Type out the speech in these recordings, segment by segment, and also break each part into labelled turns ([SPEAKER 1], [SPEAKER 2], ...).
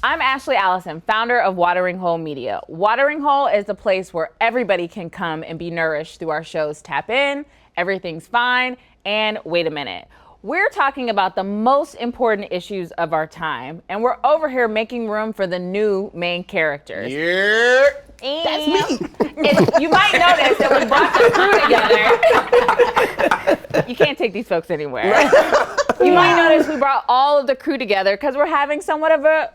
[SPEAKER 1] I'm Ashley Allison, founder of Watering Hole Media. Watering Hole is a place where everybody can come and be nourished through our shows Tap In, Everything's Fine, and Wait a Minute. We're talking about the most important issues of our time, and we're over here making room for the new main characters.
[SPEAKER 2] Yeah.
[SPEAKER 1] That's me. You might notice that we brought the crew together. You can't take these folks anywhere. You might notice we brought all of the crew together because we're having somewhat of a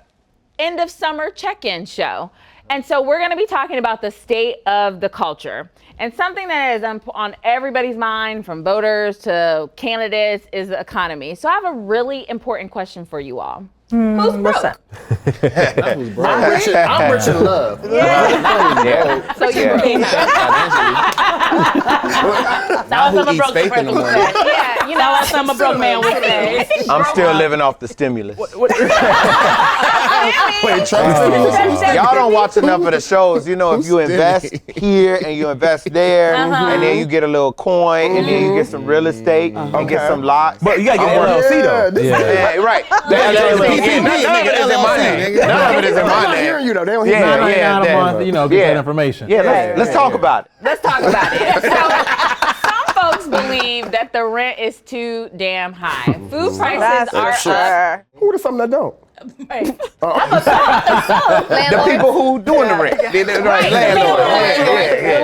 [SPEAKER 1] end of summer check-in show. And so we're going to be talking about the state of the culture. And something that is on everybody's mind, from voters to candidates, is the economy. So I have a really important question for you all. Who's broke?
[SPEAKER 2] I'm rich in love.
[SPEAKER 1] Yeah. So you're broke.
[SPEAKER 2] Now who eats faith in the morning?
[SPEAKER 1] Yeah, you know what I'm a broke man would say.
[SPEAKER 3] I'm still living off the stimulus.
[SPEAKER 2] Wait,
[SPEAKER 3] Y'all don't watch enough of the shows. You know, if you invest here and you invest there, and then you get a little coin, and then you get some real estate, and get some lots.
[SPEAKER 4] But you gotta get LLC though.
[SPEAKER 3] Yeah, right. None of it is in my name. None of it is in my name.
[SPEAKER 2] Hearing you though, they don't hear
[SPEAKER 4] $9.99 a month, you know, get that information.
[SPEAKER 3] Yeah, let's talk about it.
[SPEAKER 1] Let's talk about it. So, some folks believe that the rent is too damn high. Food prices are up.
[SPEAKER 2] Who are some that don't?
[SPEAKER 1] Right.
[SPEAKER 3] The people who doing the rent.
[SPEAKER 1] The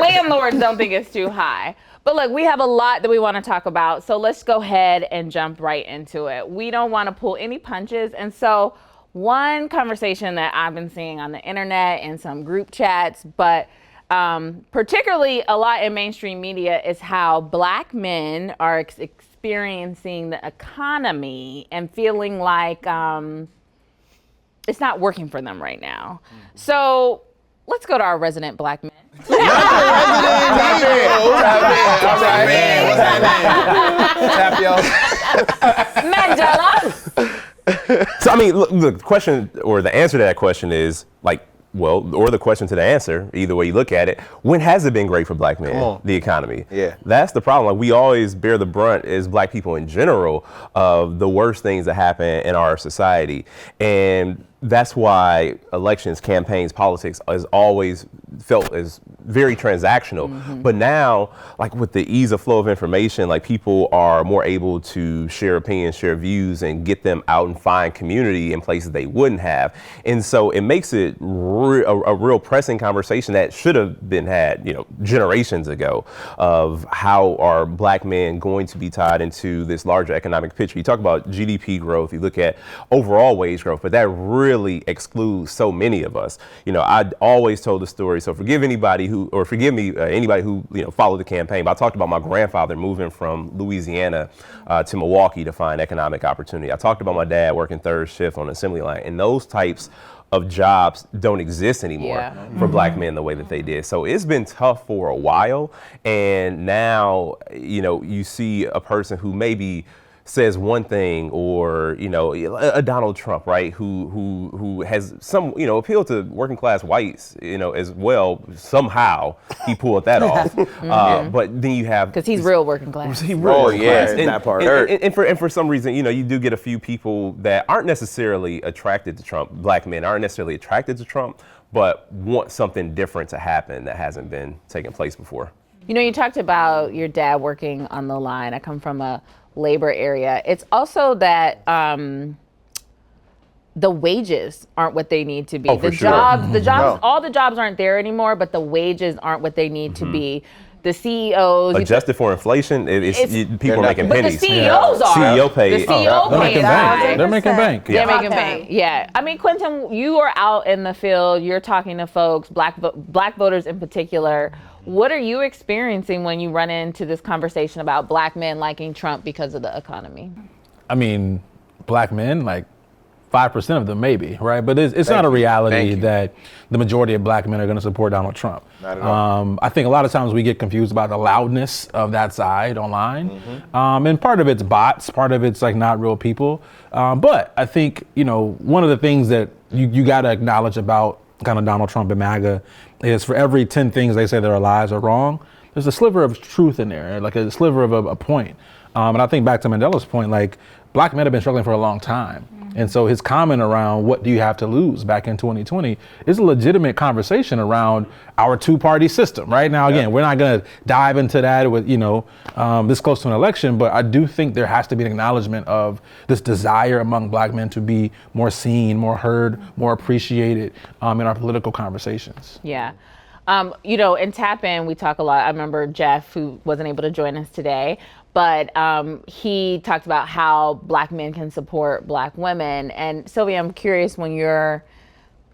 [SPEAKER 1] landlords don't think it's too high. But look, we have a lot that we want to talk about, so let's go ahead and jump right into it. We don't want to pull any punches, and so one conversation that I've been seeing on the internet and some group chats, but particularly a lot in mainstream media, is how Black men are experiencing the economy and feeling like it's not working for them right now. So let's go to our resident Black men. Mandela.
[SPEAKER 4] So I mean, look, the question or the answer to that question is like, well, or the question to the answer, either way you look at it, when has it been great for Black men, the economy?
[SPEAKER 3] Yeah.
[SPEAKER 4] That's the problem. Like, we always bear the brunt as Black people in general of the worst things that happen in our society. And that's why elections, campaigns, politics is always felt as very transactional. But now, like with the ease of flow of information, like people are more able to share opinions, share views, and get them out and find community in places they wouldn't have. And so it makes it a real pressing conversation that should have been had, you know, generations ago, of how are Black men going to be tied into this larger economic picture. You talk about GDP growth, you look at overall wage growth, but that really excludes so many of us. You know, I always told the story, so forgive me, anybody who you know followed the campaign. But I talked about my grandfather moving from Louisiana to Milwaukee to find economic opportunity. I talked about my dad working third shift on an assembly line, and those types of jobs don't exist anymore for Black men the way that they did. So it's been tough for a while, and now, you know, you see a person who maybe says one thing, or, you know, a Donald Trump, right, who has some, you know, appeal to working class whites, you know, as well. Somehow he pulled that off. But then you have,
[SPEAKER 1] because he's real working class.
[SPEAKER 4] He real working class.
[SPEAKER 3] That part.
[SPEAKER 4] And for some reason, you know, you do get a few people that aren't necessarily attracted to Trump. Black men aren't necessarily attracted to Trump, but want something different to happen that hasn't been taking place before.
[SPEAKER 1] You know, you talked about your dad working on the line. I come from a labor area. It's also that the wages aren't what they need to be. All the jobs aren't there anymore, but the wages aren't what they need to be. The CEOs
[SPEAKER 4] adjusted for inflation, people are making pennies.
[SPEAKER 1] But the CEOs are.
[SPEAKER 4] CEO pay.
[SPEAKER 1] They're
[SPEAKER 4] making bank.
[SPEAKER 1] They're making bank. Yeah. I mean, Quentin, you are out in the field. You're talking to folks, black voters in particular. What are you experiencing when you run into this conversation about Black men liking Trump because of the economy?
[SPEAKER 5] I mean, Black men, like 5% of them maybe, right? But it's not a reality that the majority of Black men are going to support Donald Trump.
[SPEAKER 3] Not at all.
[SPEAKER 5] I think a lot of times we get confused about the loudness of that side online. And part of it's bots, part of it's like not real people. But I think, you know, one of the things that you got to acknowledge about kind of Donald Trump and MAGA is, for every 10 things they say that are lies or wrong, there's a sliver of truth in there, like a sliver of a point. And I think back to Mandela's point, like black men have been struggling for a long time. And so his comment around what do you have to lose back in 2020 is a legitimate conversation around our two-party system. Right now, again, we're not going to dive into that with, this close to an election, but I do think there has to be an acknowledgement of this desire among black men to be more seen, more heard, more appreciated in our political conversations.
[SPEAKER 1] Yeah. In Tap In, we talk a lot. I remember Jeff, who wasn't able to join us today, but he talked about how black men can support black women. And Sylvia, I'm curious, when you're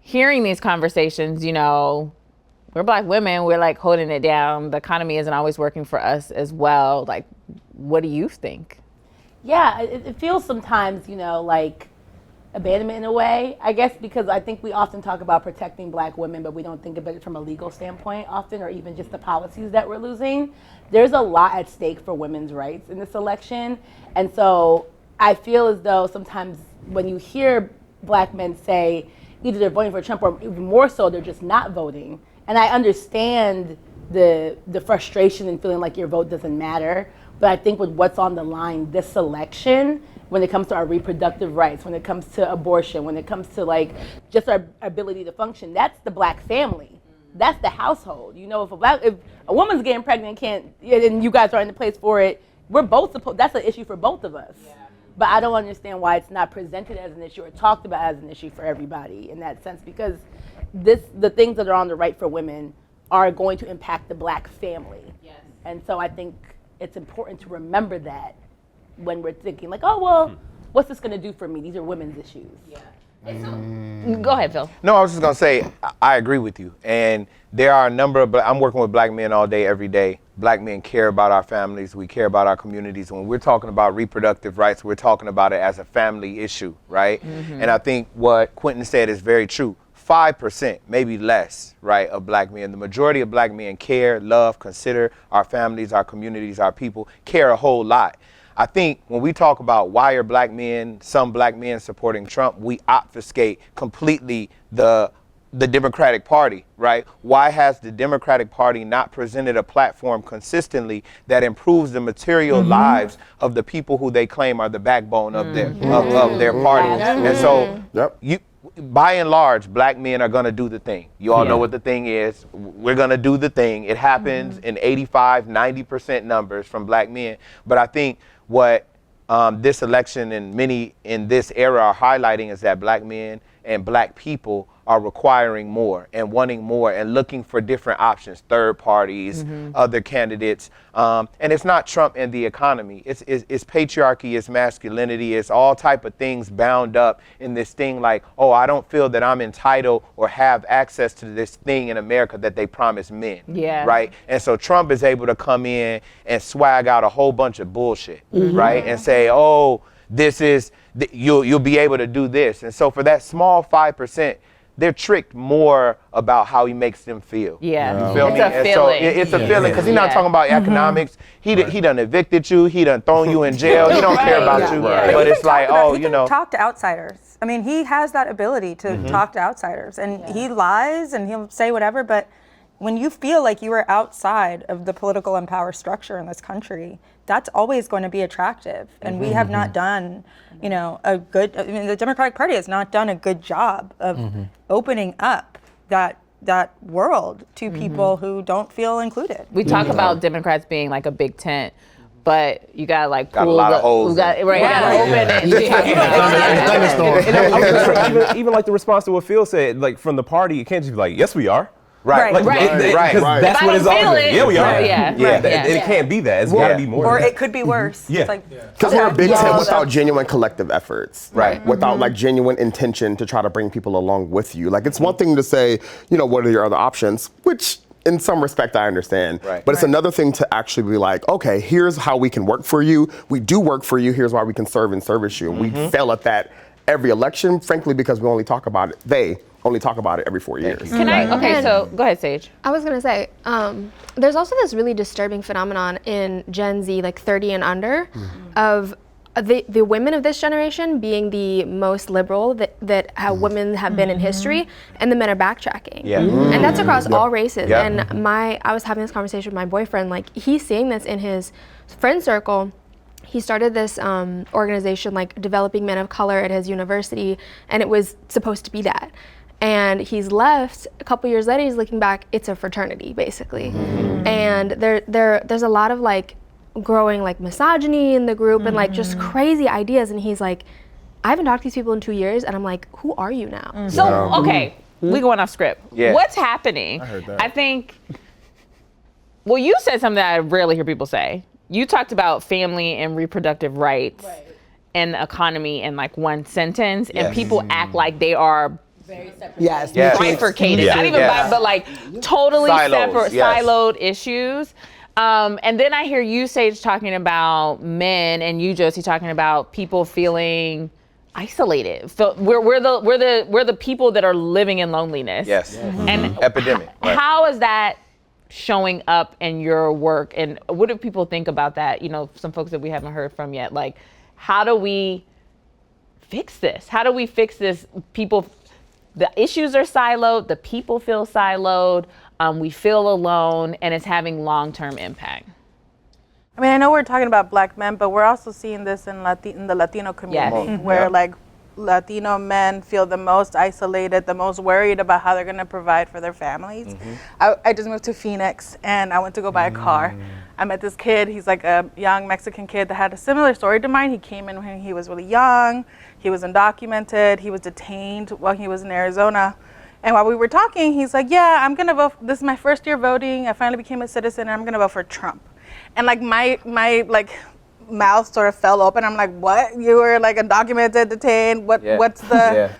[SPEAKER 1] hearing these conversations, we're black women, we're like holding it down. The economy isn't always working for us as well. Like, what do you think?
[SPEAKER 6] Yeah, it feels sometimes, like abandonment in a way, I guess, because I think we often talk about protecting black women, but we don't think about it from a legal standpoint often, or even just the policies that we're losing. There's a lot at stake for women's rights in this election. And so I feel as though sometimes when you hear black men say either they're voting for Trump or even more so, they're just not voting. And I understand the frustration and feeling like your vote doesn't matter. But I think with what's on the line this election, when it comes to our reproductive rights, when it comes to abortion, when it comes to like just our ability to function, that's the black family. That's the household. If a woman's getting pregnant and you guys are in the place for it, we're both that's an issue for both of us. Yeah. But I don't understand why it's not presented as an issue or talked about as an issue for everybody in that sense, because the things that are on the right for women are going to impact the black family. Yes. And so I think it's important to remember that when we're thinking like, what's this going to do for me? These are women's issues. Yeah.
[SPEAKER 1] Go ahead, Phil.
[SPEAKER 3] No, I was just going to say, I agree with you. And there are a number of, I'm working with black men all day, every day. Black men care about our families. We care about our communities. When we're talking about reproductive rights, we're talking about it as a family issue, right? Mm-hmm. And I think what Quentin said is very true. 5%, maybe less, right, of black men. The majority of black men care, love, consider our families, our communities, our people, care a whole lot. I think when we talk about why are some black men supporting Trump, we obfuscate completely the Democratic Party, right? Why has the Democratic Party not presented a platform consistently that improves the material lives of the people who they claim are the backbone of their party? And so by and large, black men are going to do the thing. You all know what the thing is. We're going to do the thing. It happens in 85, 90% numbers from black men. But I think what this election and many in this era are highlighting is that black men and black people are requiring more and wanting more and looking for different options, third parties, other candidates. And it's not Trump and the economy. It's patriarchy, it's masculinity, it's all type of things bound up in this thing like, I don't feel that I'm entitled or have access to this thing in America that they promised men. Yeah. Right? And so Trump is able to come in and swag out a whole bunch of bullshit, right? And say, this is, you'll be able to do this. And so for that small 5%, they're tricked more about how he makes them feel. Yeah,
[SPEAKER 1] you feel me?
[SPEAKER 3] And so it's a feeling, because he's not talking about economics. He done evicted you. He done thrown you in jail. He don't care about you. But it's like,
[SPEAKER 7] talk to outsiders. I mean, he has that ability to talk to outsiders, and he lies and he'll say whatever. But when you feel like you are outside of the political and power structure in this country, that's always going to be attractive. And we have not done, the Democratic Party has not done a good job of opening up that world to people who don't feel included.
[SPEAKER 1] We talk about Democrats being like a big tent, but you gotta like pull
[SPEAKER 3] a lot of holes.
[SPEAKER 1] You gotta open it.
[SPEAKER 4] Even like the response to what Phil said, like from the party, it can't just be like, yes, we are.
[SPEAKER 3] Right.
[SPEAKER 4] Because that's what it's all. Yeah, we are.
[SPEAKER 1] It
[SPEAKER 4] can't be that. It's got to be more.
[SPEAKER 7] Or it could be worse.
[SPEAKER 2] Yeah. Because we're a big tent without genuine collective efforts. Right. Without like genuine intention to try to bring people along with you. Like it's one thing to say, what are your other options, which in some respect I understand. Right. But it's another thing to actually be like, okay, here's how we can work for you. We do work for you. Here's why we can serve and service you. And we fail at that every election, frankly, because we only talk about it. They only talk about it every 4 years.
[SPEAKER 1] So go ahead, Sage.
[SPEAKER 8] I was gonna say, there's also this really disturbing phenomenon in Gen Z, like 30 and under, of the women of this generation being the most liberal that how women have been in history, and the men are backtracking. Yeah. And that's across all races. And I was having this conversation with my boyfriend, like he's seeing this in his friend circle. he started this organization like Developing Men of Color at his university, and it was supposed to be that. And he's left a couple years later, he's looking back, it's a fraternity basically. And there's a lot of like growing like misogyny in the group and like just crazy ideas, and he's like, I haven't talked to these people in 2 years, and I'm like, who are you now?
[SPEAKER 1] So, okay, we going off script.
[SPEAKER 3] Yeah.
[SPEAKER 1] What's happening?
[SPEAKER 2] I heard that.
[SPEAKER 1] I think, well, you said something that I rarely hear people say. You talked about family and reproductive rights and economy in like one sentence, and
[SPEAKER 3] Yes.
[SPEAKER 1] people act like they are
[SPEAKER 6] Very separate.
[SPEAKER 9] Yes.
[SPEAKER 3] Yes.
[SPEAKER 1] bifurcated,
[SPEAKER 4] Yeah.
[SPEAKER 1] not even
[SPEAKER 3] Yes.
[SPEAKER 1] but like totally
[SPEAKER 3] Silos,
[SPEAKER 1] separate,
[SPEAKER 3] yes.
[SPEAKER 1] siloed issues. And then I hear you, Sage, talking about men, and you, Josie, talking about people feeling isolated. We're the people that are living in loneliness.
[SPEAKER 3] Yes.
[SPEAKER 1] And
[SPEAKER 3] Epidemic. Right.
[SPEAKER 1] how is that showing up in your work, and what do people think about that? You know, some folks that we haven't heard from yet. Like, how do we fix this? How do we fix this? People, the issues are siloed, the people feel siloed, we feel alone, and it's having long-term impact.
[SPEAKER 10] I mean, I know we're talking about Black men, but we're also seeing this in the Latino community, where
[SPEAKER 3] Yeah.
[SPEAKER 10] like Latino men feel the most isolated, the most worried about how they're going to provide for their families. I just moved to Phoenix, and I went to go buy a car. I met this kid. He's like a young Mexican kid that had a similar story to mine. He came in when he was really young. He was undocumented. He was detained while he was in Arizona. And while we were talking, he's like, yeah, I'm going to vote. This is my first year voting. I finally became a citizen, and I'm going to vote for Trump. And like my like mouth sort of fell open. I'm like, what? You were like undocumented, detained? What's the...
[SPEAKER 3] Yeah.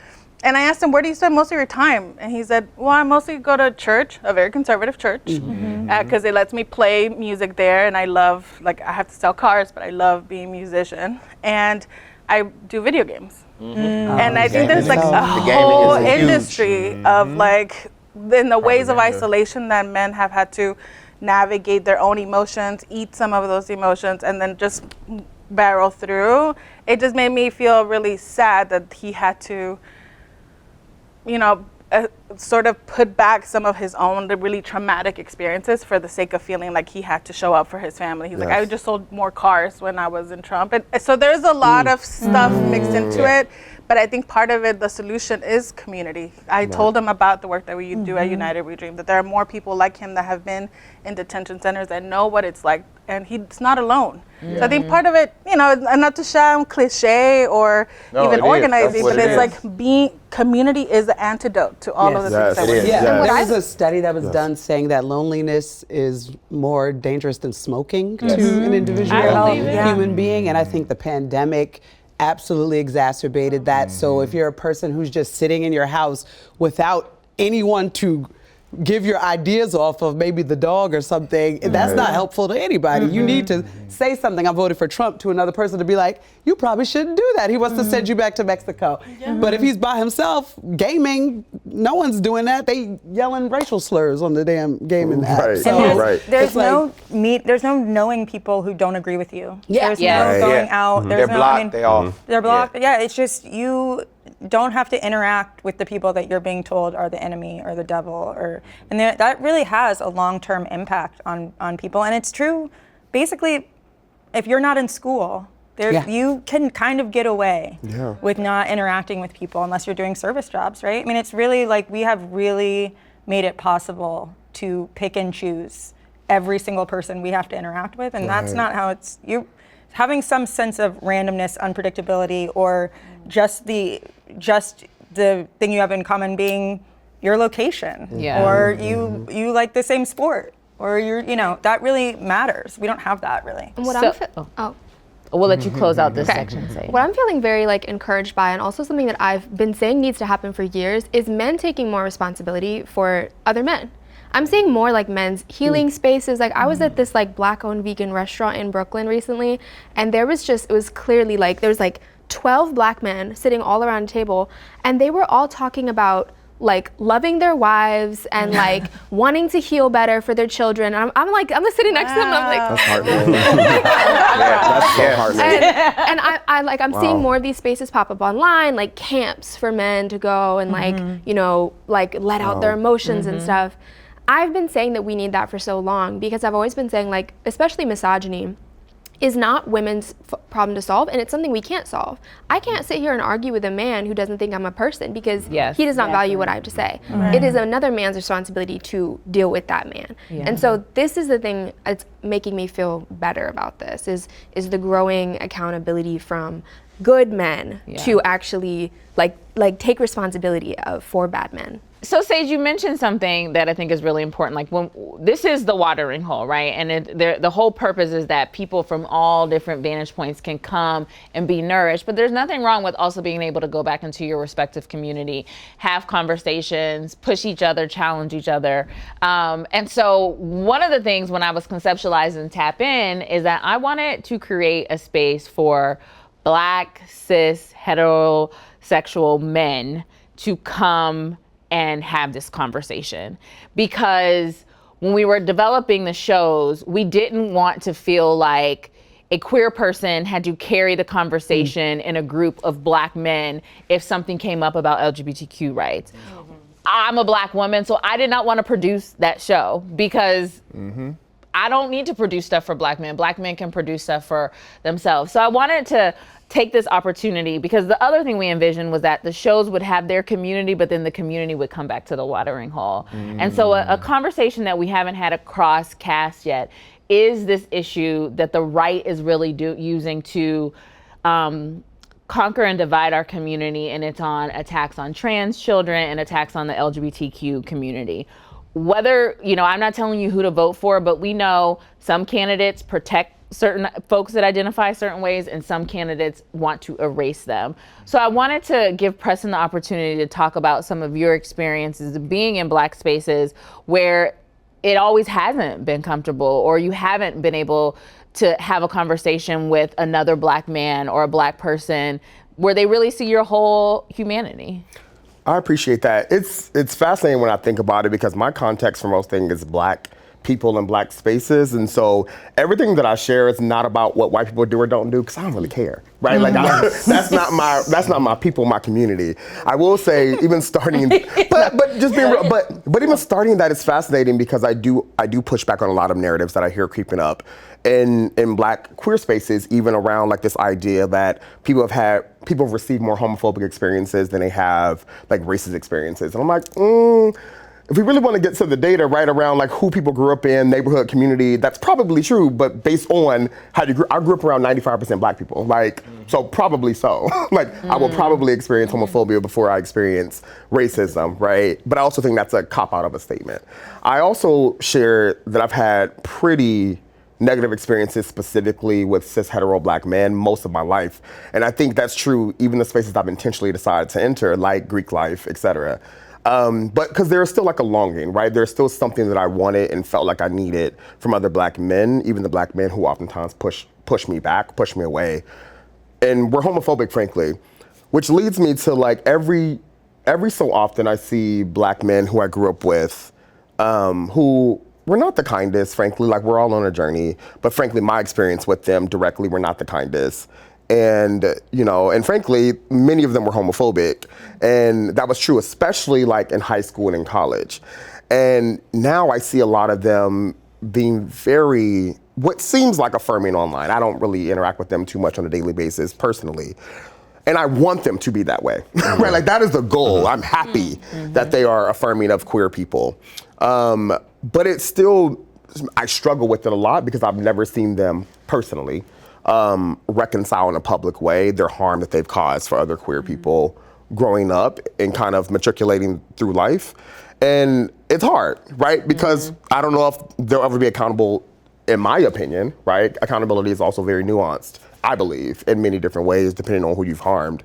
[SPEAKER 10] And I asked him, where do you spend most of your time? And he said, well, I mostly go to church, a very conservative church, because it lets me play music there. And I love, like, I have to sell cars, but I love being a musician. And I do video games. And I think there's like a
[SPEAKER 3] gaming
[SPEAKER 10] whole
[SPEAKER 3] is huge.
[SPEAKER 10] industry of like, in the ways of isolation that men have had to navigate their own emotions, eat some of those emotions, and then just barrel through. It just made me feel really sad that he had to, you know, sort of put back some of his own really traumatic experiences for the sake of feeling like he had to show up for his family. He's like, I just sold more cars when I was in Trump. And so there's a lot of stuff mixed into it. But I think part of it, the solution is community. I told him about the work that we do at United We Dream, that there are more people like him that have been in detention centers that know what it's like, and he's not alone. So I think part of it, you know, and not to sound cliche or
[SPEAKER 3] No,
[SPEAKER 10] even
[SPEAKER 3] it is.
[SPEAKER 10] organizing,
[SPEAKER 3] That's what
[SPEAKER 10] but
[SPEAKER 3] it
[SPEAKER 10] it's
[SPEAKER 3] is.
[SPEAKER 10] like being, community is the antidote to all of the
[SPEAKER 2] Yes,
[SPEAKER 10] things that
[SPEAKER 2] it
[SPEAKER 10] we're
[SPEAKER 2] is.
[SPEAKER 10] doing.
[SPEAKER 2] Yes.
[SPEAKER 9] There was a study that was done saying that loneliness is more dangerous than smoking to an individual human being, and I think the pandemic absolutely exacerbated that. So if you're a person who's just sitting in your house without anyone to give your ideas off of, maybe the dog or something, that's not helpful to anybody. You need to say something. I voted for Trump to another person to be like, you probably shouldn't do that. He wants to send you back to Mexico. But if he's by himself gaming, no one's doing that. They yelling racial slurs on the damn gaming app.
[SPEAKER 2] Right.
[SPEAKER 9] So
[SPEAKER 2] And there's-
[SPEAKER 7] There's
[SPEAKER 9] it's like-
[SPEAKER 7] there's no knowing people who don't agree with you.
[SPEAKER 9] Yeah.
[SPEAKER 7] There's
[SPEAKER 1] Yeah.
[SPEAKER 7] no
[SPEAKER 1] Right.
[SPEAKER 7] going out. There's
[SPEAKER 3] They're
[SPEAKER 7] no,
[SPEAKER 3] blocked.
[SPEAKER 7] I mean,
[SPEAKER 3] They all.
[SPEAKER 7] they're blocked. Yeah, it's just you don't have to interact with the people that you're being told are the enemy or the devil, or and that really has a long-term impact on people. And it's true, basically, if you're not in school, you can kind of get away with not interacting with people unless you're doing service jobs, right? I mean, it's really like we have really made it possible to pick and choose every single person we have to interact with, and that's not how it's having some sense of randomness, unpredictability, or just the thing you have in common being your location, or you like the same sport, or that really matters. We don't have that really.
[SPEAKER 8] And what
[SPEAKER 1] So- We'll let you close out this section. Say.
[SPEAKER 8] What I'm feeling very like encouraged by, and also something that I've been saying needs to happen for years, is men taking more responsibility for other men. I'm seeing more like men's healing spaces. Like I was at this like Black-owned vegan restaurant in Brooklyn recently, and it was clearly like there was like 12 Black men sitting all around a table, and they were all talking about like loving their wives and like wanting to heal better for their children. And I'm just sitting next to them, and I'm like,
[SPEAKER 2] That's heartwarming. That's so heartwarming.
[SPEAKER 8] and I'm seeing more of these spaces pop up online, like camps for men to go and like, like let out their emotions and stuff. I've been saying that we need that for so long because I've always been saying, like, especially misogyny is not women's problem to solve, and it's something we can't solve. I can't sit here and argue with a man who doesn't think I'm a person because he does not value what I have to say. It is another man's responsibility to deal with that man. And so this is the thing that's making me feel better about this, is the growing accountability from good men to actually like take responsibility for bad men.
[SPEAKER 1] So Sage, you mentioned something that I think is really important. Like, when this is the watering hole, right? And the whole purpose is that people from all different vantage points can come and be nourished. But there's nothing wrong with also being able to go back into your respective community, have conversations, push each other, challenge each other. And so one of the things when I was conceptualizing Tap In is that I wanted to create a space for Black, cis, heterosexual men to come and have this conversation. Because when we were developing the shows, we didn't want to feel like a queer person had to carry the conversation in a group of Black men if something came up about LGBTQ rights. I'm a Black woman, so I did not want to produce that show because I don't need to produce stuff for Black men. Black men can produce stuff for themselves. So I wanted to take this opportunity, because the other thing we envisioned was that the shows would have their community, but then the community would come back to the watering hole. And so a conversation that we haven't had across cast yet is this issue that the right is really using to conquer and divide our community, and it's on attacks on trans children and attacks on the LGBTQ community. Whether, I'm not telling you who to vote for, but we know some candidates protect certain folks that identify certain ways, and some candidates want to erase them. So I wanted to give Preston the opportunity to talk about some of your experiences of being in Black spaces where it always hasn't been comfortable, or you haven't been able to have a conversation with another Black man or a Black person where they really see your whole humanity.
[SPEAKER 2] I appreciate that. It's fascinating when I think about it, because my context for most things is Black people in Black spaces, and so everything that I share is not about what white people do or don't do, because I don't really care, right? Like that's not my people, my community. I will say, even starting, but just being real, but even starting that is fascinating, because I do push back on a lot of narratives that I hear creeping up in Black queer spaces, even around like this idea that people have received more homophobic experiences than they have like racist experiences, and I'm like, if we really want to get to the data right around like who people grew up in, neighborhood, community, that's probably true, but based on how you grew, I grew up around 95% Black people, like, so probably so. Like, I will probably experience homophobia before I experience racism, right? But I also think that's a cop-out of a statement. I also share that I've had pretty negative experiences specifically with cis hetero Black men most of my life. And I think that's true even the spaces I've intentionally decided to enter, like Greek life, et cetera. But because there's still like a longing, right? There's still something that I wanted and felt like I needed from other Black men, even the Black men who oftentimes push me back, push me away. And we're homophobic, frankly, which leads me to like every so often I see Black men who I grew up with who were not the kindest, frankly. Like, we're all on a journey, but frankly, my experience with them directly were not the kindest. And, and frankly, many of them were homophobic. And that was true, especially like in high school and in college. And now I see a lot of them being what seems like affirming online. I don't really interact with them too much on a daily basis personally. And I want them to be that way, right? Like, that is the goal. I'm happy that they are affirming of queer people. But it's still, I struggle with it a lot because I've never seen them personally reconcile in a public way their harm that they've caused for other queer people growing up and kind of matriculating through life. And it's hard, right? Because I don't know if they'll ever be accountable, in my opinion, right? Accountability is also very nuanced, I believe, in many different ways, depending on who you've harmed.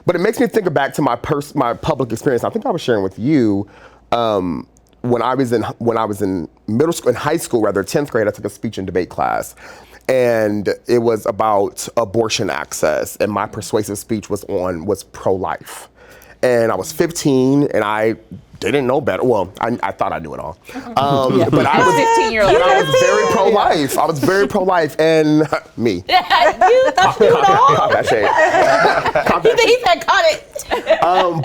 [SPEAKER 2] But it makes me think back to my public experience. I think I was sharing with you when I was in middle school, in high school rather, 10th grade, I took a speech and debate class. And it was about abortion access, and my persuasive speech was pro-life. and I was 15, and I didn't know better. Well, I thought I knew it all. But I was
[SPEAKER 1] 15-year-old.
[SPEAKER 2] I was very pro-life. I was very pro-life, and me.
[SPEAKER 6] You thought you know.
[SPEAKER 2] Caught that shade.
[SPEAKER 6] He said, "Cut it."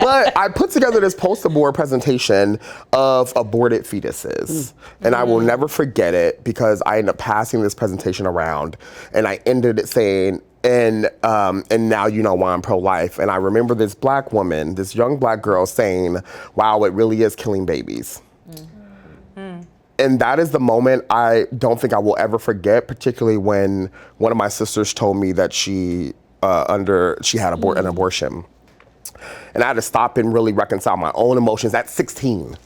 [SPEAKER 2] But I put together this poster board presentation of aborted fetuses. And I will never forget it because I ended up passing this presentation around, and I ended it saying, and now you know why I'm pro-life. And I remember this black woman, this young black girl saying, wow, it really is killing babies. And that is the moment I don't think I will ever forget, particularly when one of my sisters told me that she had an abortion. And I had to stop and really reconcile my own emotions at 16,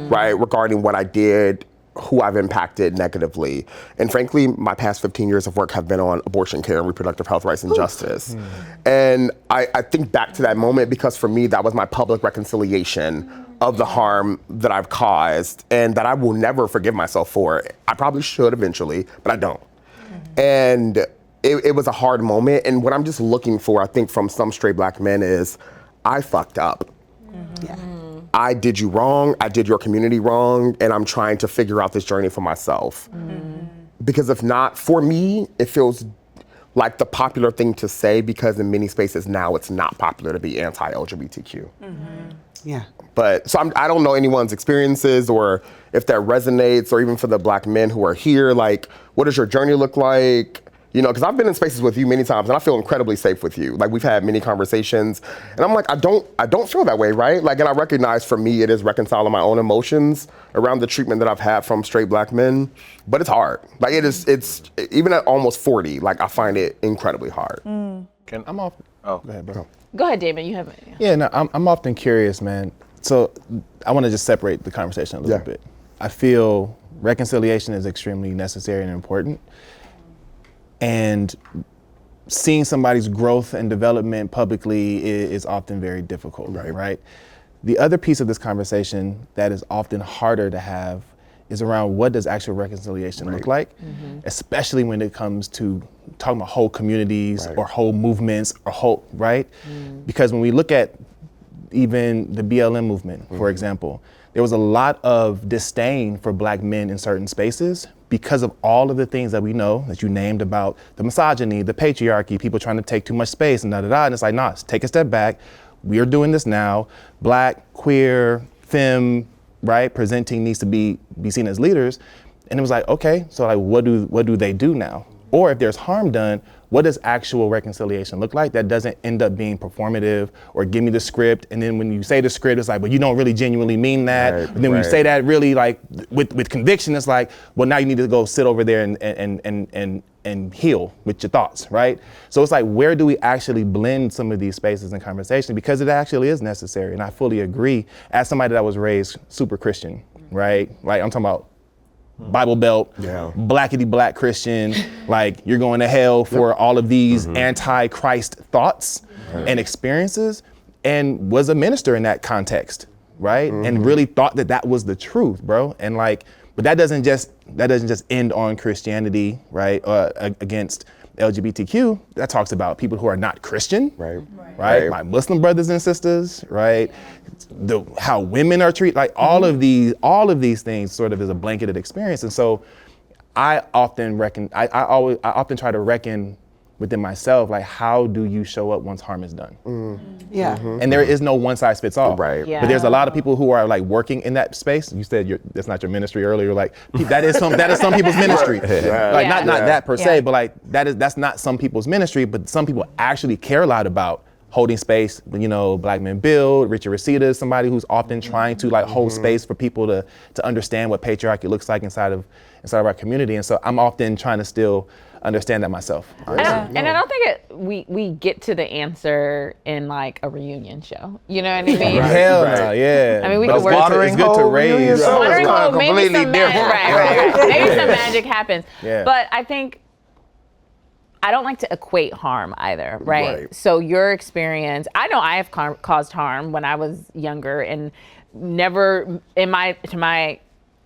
[SPEAKER 2] right, regarding what I did, who I've impacted negatively. And frankly, my past 15 years of work have been on abortion care and reproductive health rights and justice. And I think back to that moment because for me, that was my public reconciliation of the harm that I've caused and that I will never forgive myself for. I probably should eventually, but I don't. And it was a hard moment. And what I'm just looking for, I think, from some straight black men is, I fucked up.
[SPEAKER 9] Yeah.
[SPEAKER 2] I did you wrong, I did your community wrong, and I'm trying to figure out this journey for myself. Because if not, for me, it feels like the popular thing to say because in many spaces now it's not popular to be anti-LGBTQ.
[SPEAKER 9] Yeah.
[SPEAKER 2] But so I don't know anyone's experiences or if that resonates, or even for the black men who are here, like, what does your journey look like? You know, because I've been in spaces with you many times and I feel incredibly safe with you. Like, we've had many conversations and I'm like, I don't feel that way, right? Like, and I recognize for me, it is reconciling my own emotions around the treatment that I've had from straight black men, but it's hard. Like, it's even at almost 40, like, I find it incredibly hard.
[SPEAKER 11] I'm off. Oh, go ahead, bro.
[SPEAKER 1] Go ahead, Damon. You have it.
[SPEAKER 11] Yeah, no, I'm often curious, man. So I want to just separate the conversation a little bit. I feel reconciliation is extremely necessary and important. And seeing somebody's growth and development publicly is often very difficult, right? The other piece of this conversation that is often harder to have is around what does actual reconciliation look like, especially when it comes to talking about whole communities or whole movements or whole, Because when we look at even the BLM movement, for example, there was a lot of disdain for black men in certain spaces because of all of the things that we know that you named about the misogyny, the patriarchy, people trying to take too much space and and it's like, nah, take a step back. We are doing this now. Black, queer, femme, presenting needs to be seen as leaders. And it was like, okay, so like what do they do now? Or if there's harm done, what does actual reconciliation look like that doesn't end up being performative or give me the script? And then when you say the script, it's like, well, you don't really genuinely mean that. But then when you say that really like with conviction, it's like, well, now you need to go sit over there and heal with your thoughts, right? So it's like, where do we actually blend some of these spaces and conversations? Because it actually is necessary. And I fully agree as somebody that was raised super Christian, right? Like I'm talking about Bible Belt, blackity black Christian, like you're going to hell for all of these anti-Christ thoughts and experiences, and was a minister in that context, right? And really thought that was the truth, bro. And like, but that doesn't just end on Christianity, right? Against LGBTQ. That talks about people who are not Christian, right? My Muslim brothers and sisters, right? How women are treated, like all of these things sort of is a blanketed experience. And so I often I often try to reckon within myself, like, how do you show up once harm is done? And there is no one size fits all. But there's a lot of people who are like working in that space. You said that's not your ministry earlier. Like that is some people's ministry. Like not that per se, but like that's not some people's ministry. But some people actually care a lot about holding space. You know, Black Men Build. Richard Reseda is somebody who's often trying to like hold space for people to understand what patriarchy looks like inside of our community. And so I'm often trying to still understand that myself.
[SPEAKER 1] And I don't think we get to the answer in like a reunion show. You know what I mean?
[SPEAKER 11] Hell no, yeah.
[SPEAKER 1] I mean, we can work.
[SPEAKER 11] It's good to raise.
[SPEAKER 1] Watering hole, maybe some magic, maybe some magic happens. But I think I don't like to equate harm either, right? So your experience, I know I have caused harm when I was younger and never, to my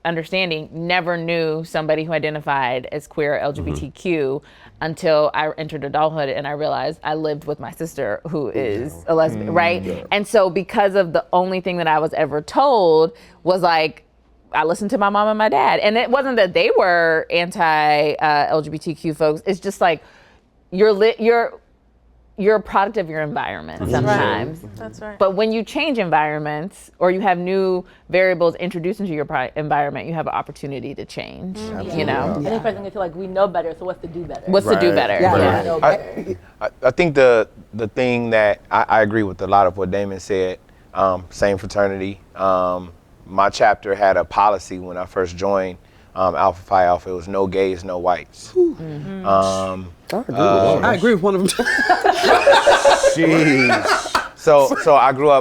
[SPEAKER 1] understanding, never knew somebody who identified as queer or LGBTQ until I entered adulthood and I realized I lived with my sister who is a lesbian, right? And so because of the only thing that I was ever told was like, I listened to my mom and my dad. And it wasn't that they were anti-LGBTQ folks. It's just like you're a product of your environment sometimes.
[SPEAKER 10] That's right.
[SPEAKER 1] But when you change environments or you have new variables introduced into your environment, you have an opportunity to change, you know?
[SPEAKER 6] I think personally I feel like we know better, so what's to do better?
[SPEAKER 1] What's to do better?
[SPEAKER 3] I think the thing that I agree with a lot of what Damon said, same fraternity. My chapter had a policy when I first joined Alpha Phi Alpha. It was no gays, no whites.
[SPEAKER 9] I agree with one of them.
[SPEAKER 3] Jeez. So I grew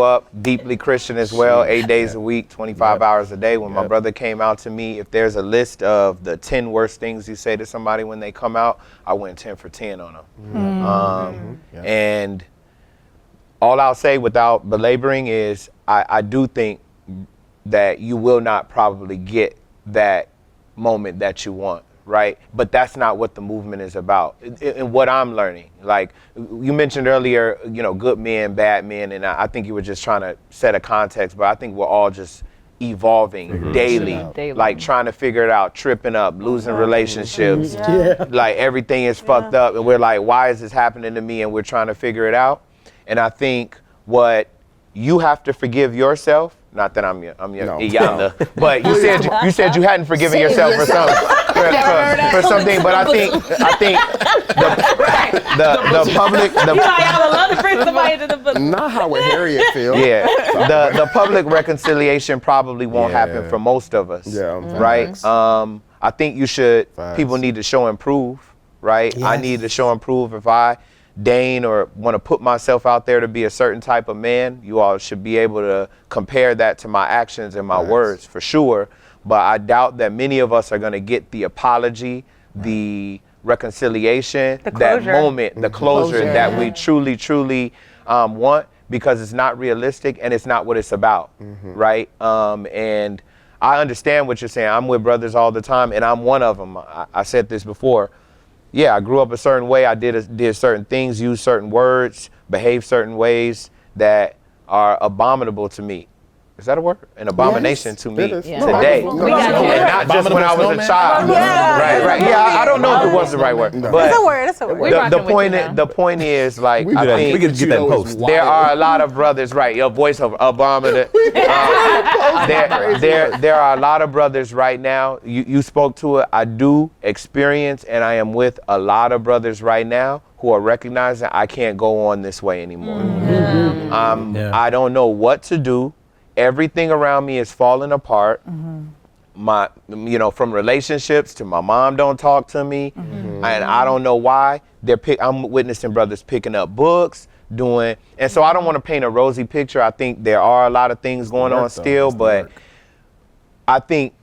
[SPEAKER 3] up deeply Christian as well, 8 days a week, 25 hours a day. When my brother came out to me, if there's a list of the 10 worst things you say to somebody when they come out, I went 10 for 10 on them. And all I'll say without belaboring is I do think that you will not probably get that moment that you want, right? But that's not what the movement is about. And what I'm learning, like you mentioned earlier, you know, good men, bad men, and I think you were just trying to set a context, but I think we're all just evolving daily, like trying to figure it out, tripping up, losing relationships, like everything is fucked up, and we're like, why is this happening to me? And we're trying to figure it out. And I think what you have to forgive yourself. Not that I'm your Iyanda, but you said you hadn't forgiven yourself for something. But I think the public.
[SPEAKER 2] Not how what Harriet feels.
[SPEAKER 3] Yeah, the public reconciliation probably won't happen for most of us. Right. I think people need to show and prove. Right. Yes. I need to show and prove if I deign or want to put myself out there to be a certain type of man. You all should be able to compare that to my actions and my words for sure. But I doubt that many of us are going to get the apology, the reconciliation, that moment, the closure that we truly want, because it's not realistic and it's not what it's about, right? And I understand what you're saying. I'm with brothers all the time, and I'm one of them. I said this before. Yeah, I grew up a certain way. I did certain things, used certain words, behaved certain ways that are abominable to me. Is that a word? An abomination to me today. And not just when I was a child. Right. Yeah, I don't know if it was the right word. But
[SPEAKER 10] it's a word.
[SPEAKER 3] The point is, like,
[SPEAKER 4] we could get that post.
[SPEAKER 3] There are a lot of brothers, right? Your voice of abominable. There are a lot of brothers right now. You spoke to it. I do experience, and I am with a lot of brothers right now who are recognizing I can't go on this way anymore. I don't know what to do. Everything around me is falling apart. From relationships to my mom don't talk to me, and I don't know why. I'm witnessing brothers picking up books, and so I don't want to paint a rosy picture. I think there are a lot of things going on still, but I think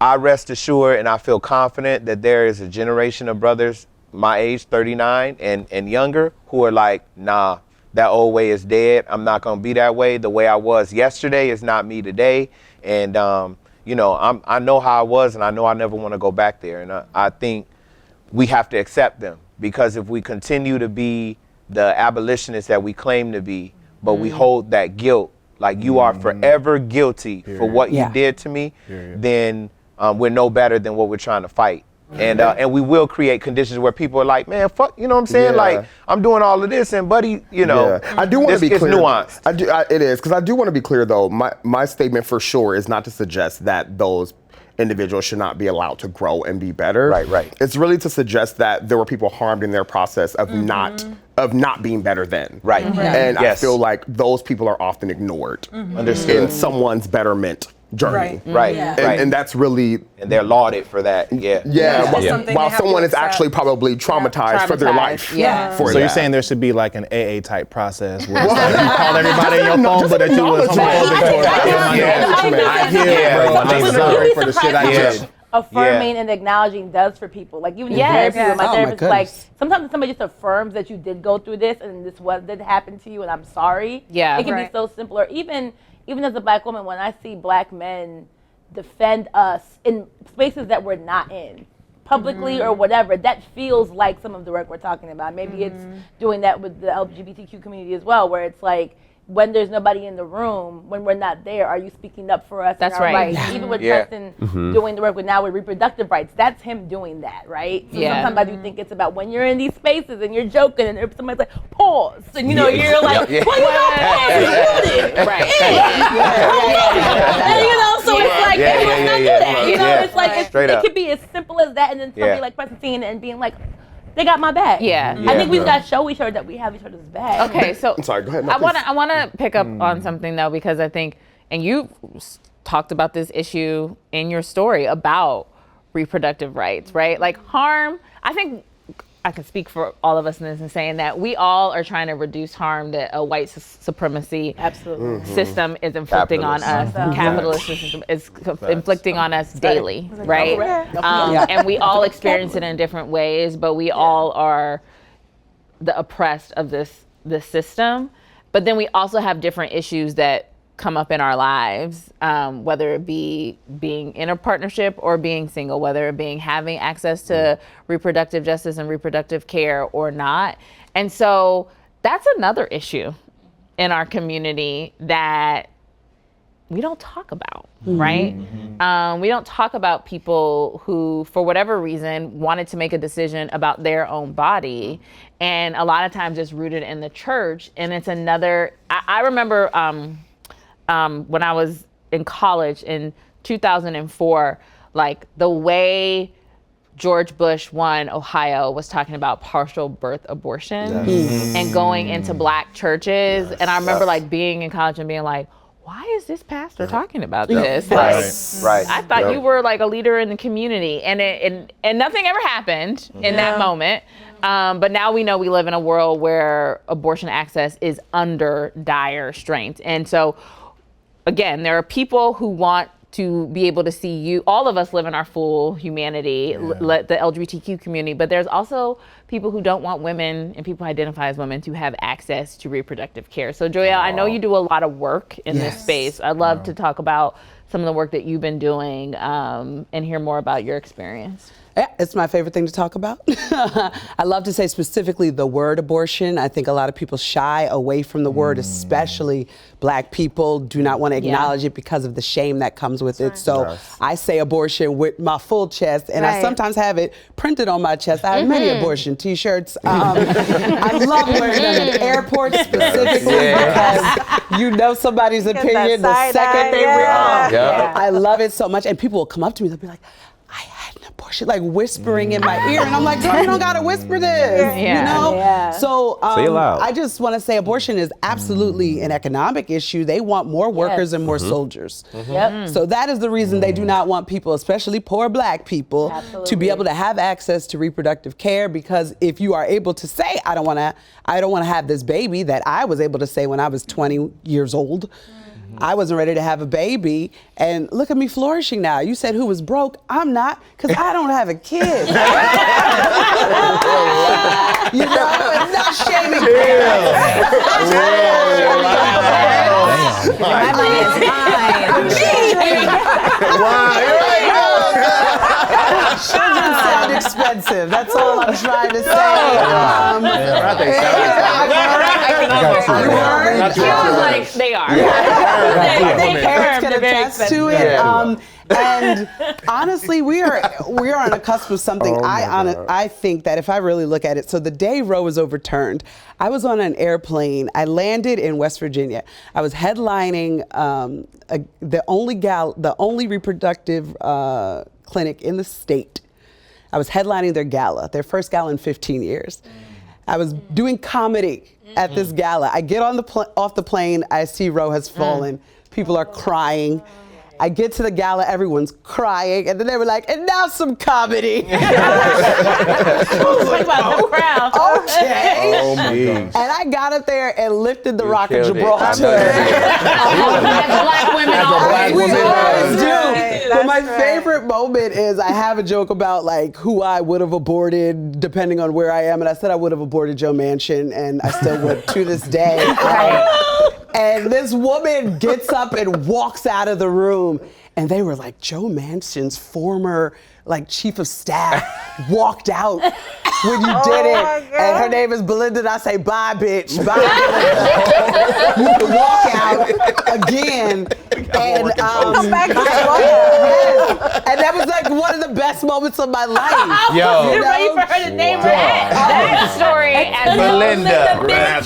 [SPEAKER 3] I rest assured and I feel confident that there is a generation of brothers my age, 39 and younger, who are like, nah, that old way is dead. I'm not going to be that way. The way I was yesterday is not me today. And, I know how I was, and I know I never want to go back there. And I think we have to accept them, because if we continue to be the abolitionists that we claim to be, but we hold that guilt, like you are forever guilty for what you did to me, then we're no better than what we're trying to fight. And we will create conditions where people are like, man, fuck, you know what I'm saying? Like, I'm doing all of this, and buddy,
[SPEAKER 2] I do want to be clear.
[SPEAKER 3] It's nuanced.
[SPEAKER 2] It is, because I do want to be clear, though. My statement for sure is not to suggest that those individuals should not be allowed to grow and be better.
[SPEAKER 3] Right.
[SPEAKER 2] It's really to suggest that there were people harmed in their process of not being better than.
[SPEAKER 3] Right.
[SPEAKER 2] And I feel like those people are often ignored in someone's betterment journey.
[SPEAKER 3] Right.
[SPEAKER 2] And that's really,
[SPEAKER 3] and they're lauded for that.
[SPEAKER 2] While someone is actually probably traumatized for their life.
[SPEAKER 11] So you're saying there should be like an AA type process where it's like you call everybody in your phone, but that you was
[SPEAKER 6] I'm sorry for the shit I did. Affirming and acknowledging does for people. Like even in therapy with my therapist, like sometimes somebody just affirms that you did go through this and this did happen to you and I'm sorry. It can be so simple. Or even as a black woman, when I see black men defend us in spaces that we're not in, publicly or whatever, that feels like some of the work we're talking about. Maybe it's doing that with the LGBTQ community as well, where it's like, when there's nobody in the room, when we're not there, are you speaking up for us?
[SPEAKER 1] That's
[SPEAKER 6] and our
[SPEAKER 1] right.
[SPEAKER 6] rights? Even with Preston doing the work with reproductive rights, that's him doing that, right? So sometimes I do think it's about when you're in these spaces and you're joking and somebody's like, pause, and you're like, well, you don't pause, right? So it's like, let's not do that. It's like, it could be as simple as that, and then somebody like Preston seeing it and being like, they got my back. I think we've got to show each other that we have each other's back.
[SPEAKER 1] Okay, so
[SPEAKER 2] I'm sorry, go ahead. No,
[SPEAKER 1] I want to pick up on something though, because I think, and you talked about this issue in your story about reproductive rights, right? Like harm, I think I can speak for all of us in this and saying that we all are trying to reduce harm that a white supremacy system is inflicting on us. Capitalist system is inflicting on us daily, right? And we all experience it in different ways, but we all are the oppressed of this system. But then we also have different issues that come up in our lives, whether it be being in a partnership or being single, whether it being having access to reproductive justice and reproductive care or not. And so that's another issue in our community that we don't talk about, right? We don't talk about people who, for whatever reason, wanted to make a decision about their own body. And a lot of times it's rooted in the church. And it's another, I remember, when I was in college in 2004, like the way George Bush won Ohio was talking about partial birth abortion and going into black churches. And I remember like being in college and being like, why is this pastor talking about this? Like, I thought you were like a leader in the community, and nothing ever happened in that moment. But now we know we live in a world where abortion access is under dire strain. And so again, there are people who want to be able to see you, all of us live in our full humanity, the LGBTQ community, but there's also people who don't want women and people who identify as women to have access to reproductive care. So Joyelle, I know you do a lot of work in this space. I'd love to talk about some of the work that you've been doing and hear more about your experience.
[SPEAKER 9] Yeah, it's my favorite thing to talk about. I love to say specifically the word abortion. I think a lot of people shy away from the word, especially black people do not want to acknowledge it because of the shame that comes with it. So I say abortion with my full chest, and I sometimes have it printed on my chest. I have many abortion t-shirts. I love wearing them in airports specifically because you know somebody's opinion the second they wear them. I love it so much, and people will come up to me, they'll be like, I had an abortion, like whispering in my ear, and I'm like, girl, you don't gotta whisper this, you know? So
[SPEAKER 4] say it loud.
[SPEAKER 9] I just wanna say abortion is absolutely an economic issue. They want more workers and more soldiers. So that is the reason they do not want people, especially poor black people, to be able to have access to reproductive care, because if you are able to say, I don't wanna have this baby that I was able to say when I was 20 years old, I wasn't ready to have a baby, and look at me flourishing now. You said who was broke? I'm not, because I don't have a kid. You know, I'm not shaming
[SPEAKER 1] My money is mine.
[SPEAKER 9] Children sound expensive. That's all I'm trying to say.
[SPEAKER 1] Like they are.
[SPEAKER 9] Parents can attest to it. And honestly, we are on the cusp of something. I think that if I really look at it, so the day Roe was overturned, I was on an airplane. I landed in West Virginia. I was headlining the only reproductive clinic in the state. I was headlining their gala, their first gala in 15 years. I was doing comedy at this gala. I get on off the plane, I see Roe has fallen. People are crying. I get to the gala, everyone's crying, and then they were like, and now some comedy.
[SPEAKER 1] Talk about the crowd.
[SPEAKER 9] Okay.
[SPEAKER 11] Oh my gosh.
[SPEAKER 9] And I got up there and lifted the Rock of Gibraltar.
[SPEAKER 1] Black women
[SPEAKER 9] We always do.
[SPEAKER 10] Right.
[SPEAKER 9] But my
[SPEAKER 10] That's
[SPEAKER 9] favorite moment is I have a joke about like who I would have aborted depending on where I am, and I said I would have aborted Joe Manchin, and I still would to this day. And this woman gets up and walks out of the room, and they were like, Joe Manchin's former like chief of staff walked out when you did it, and her name is Belinda, and I say, bye, bitch, bye. You can walk out again. And,
[SPEAKER 10] Come back.
[SPEAKER 9] and that was like one of the best moments of my life.
[SPEAKER 3] Yo.
[SPEAKER 1] You're ready for her to name that story as
[SPEAKER 3] Belinda.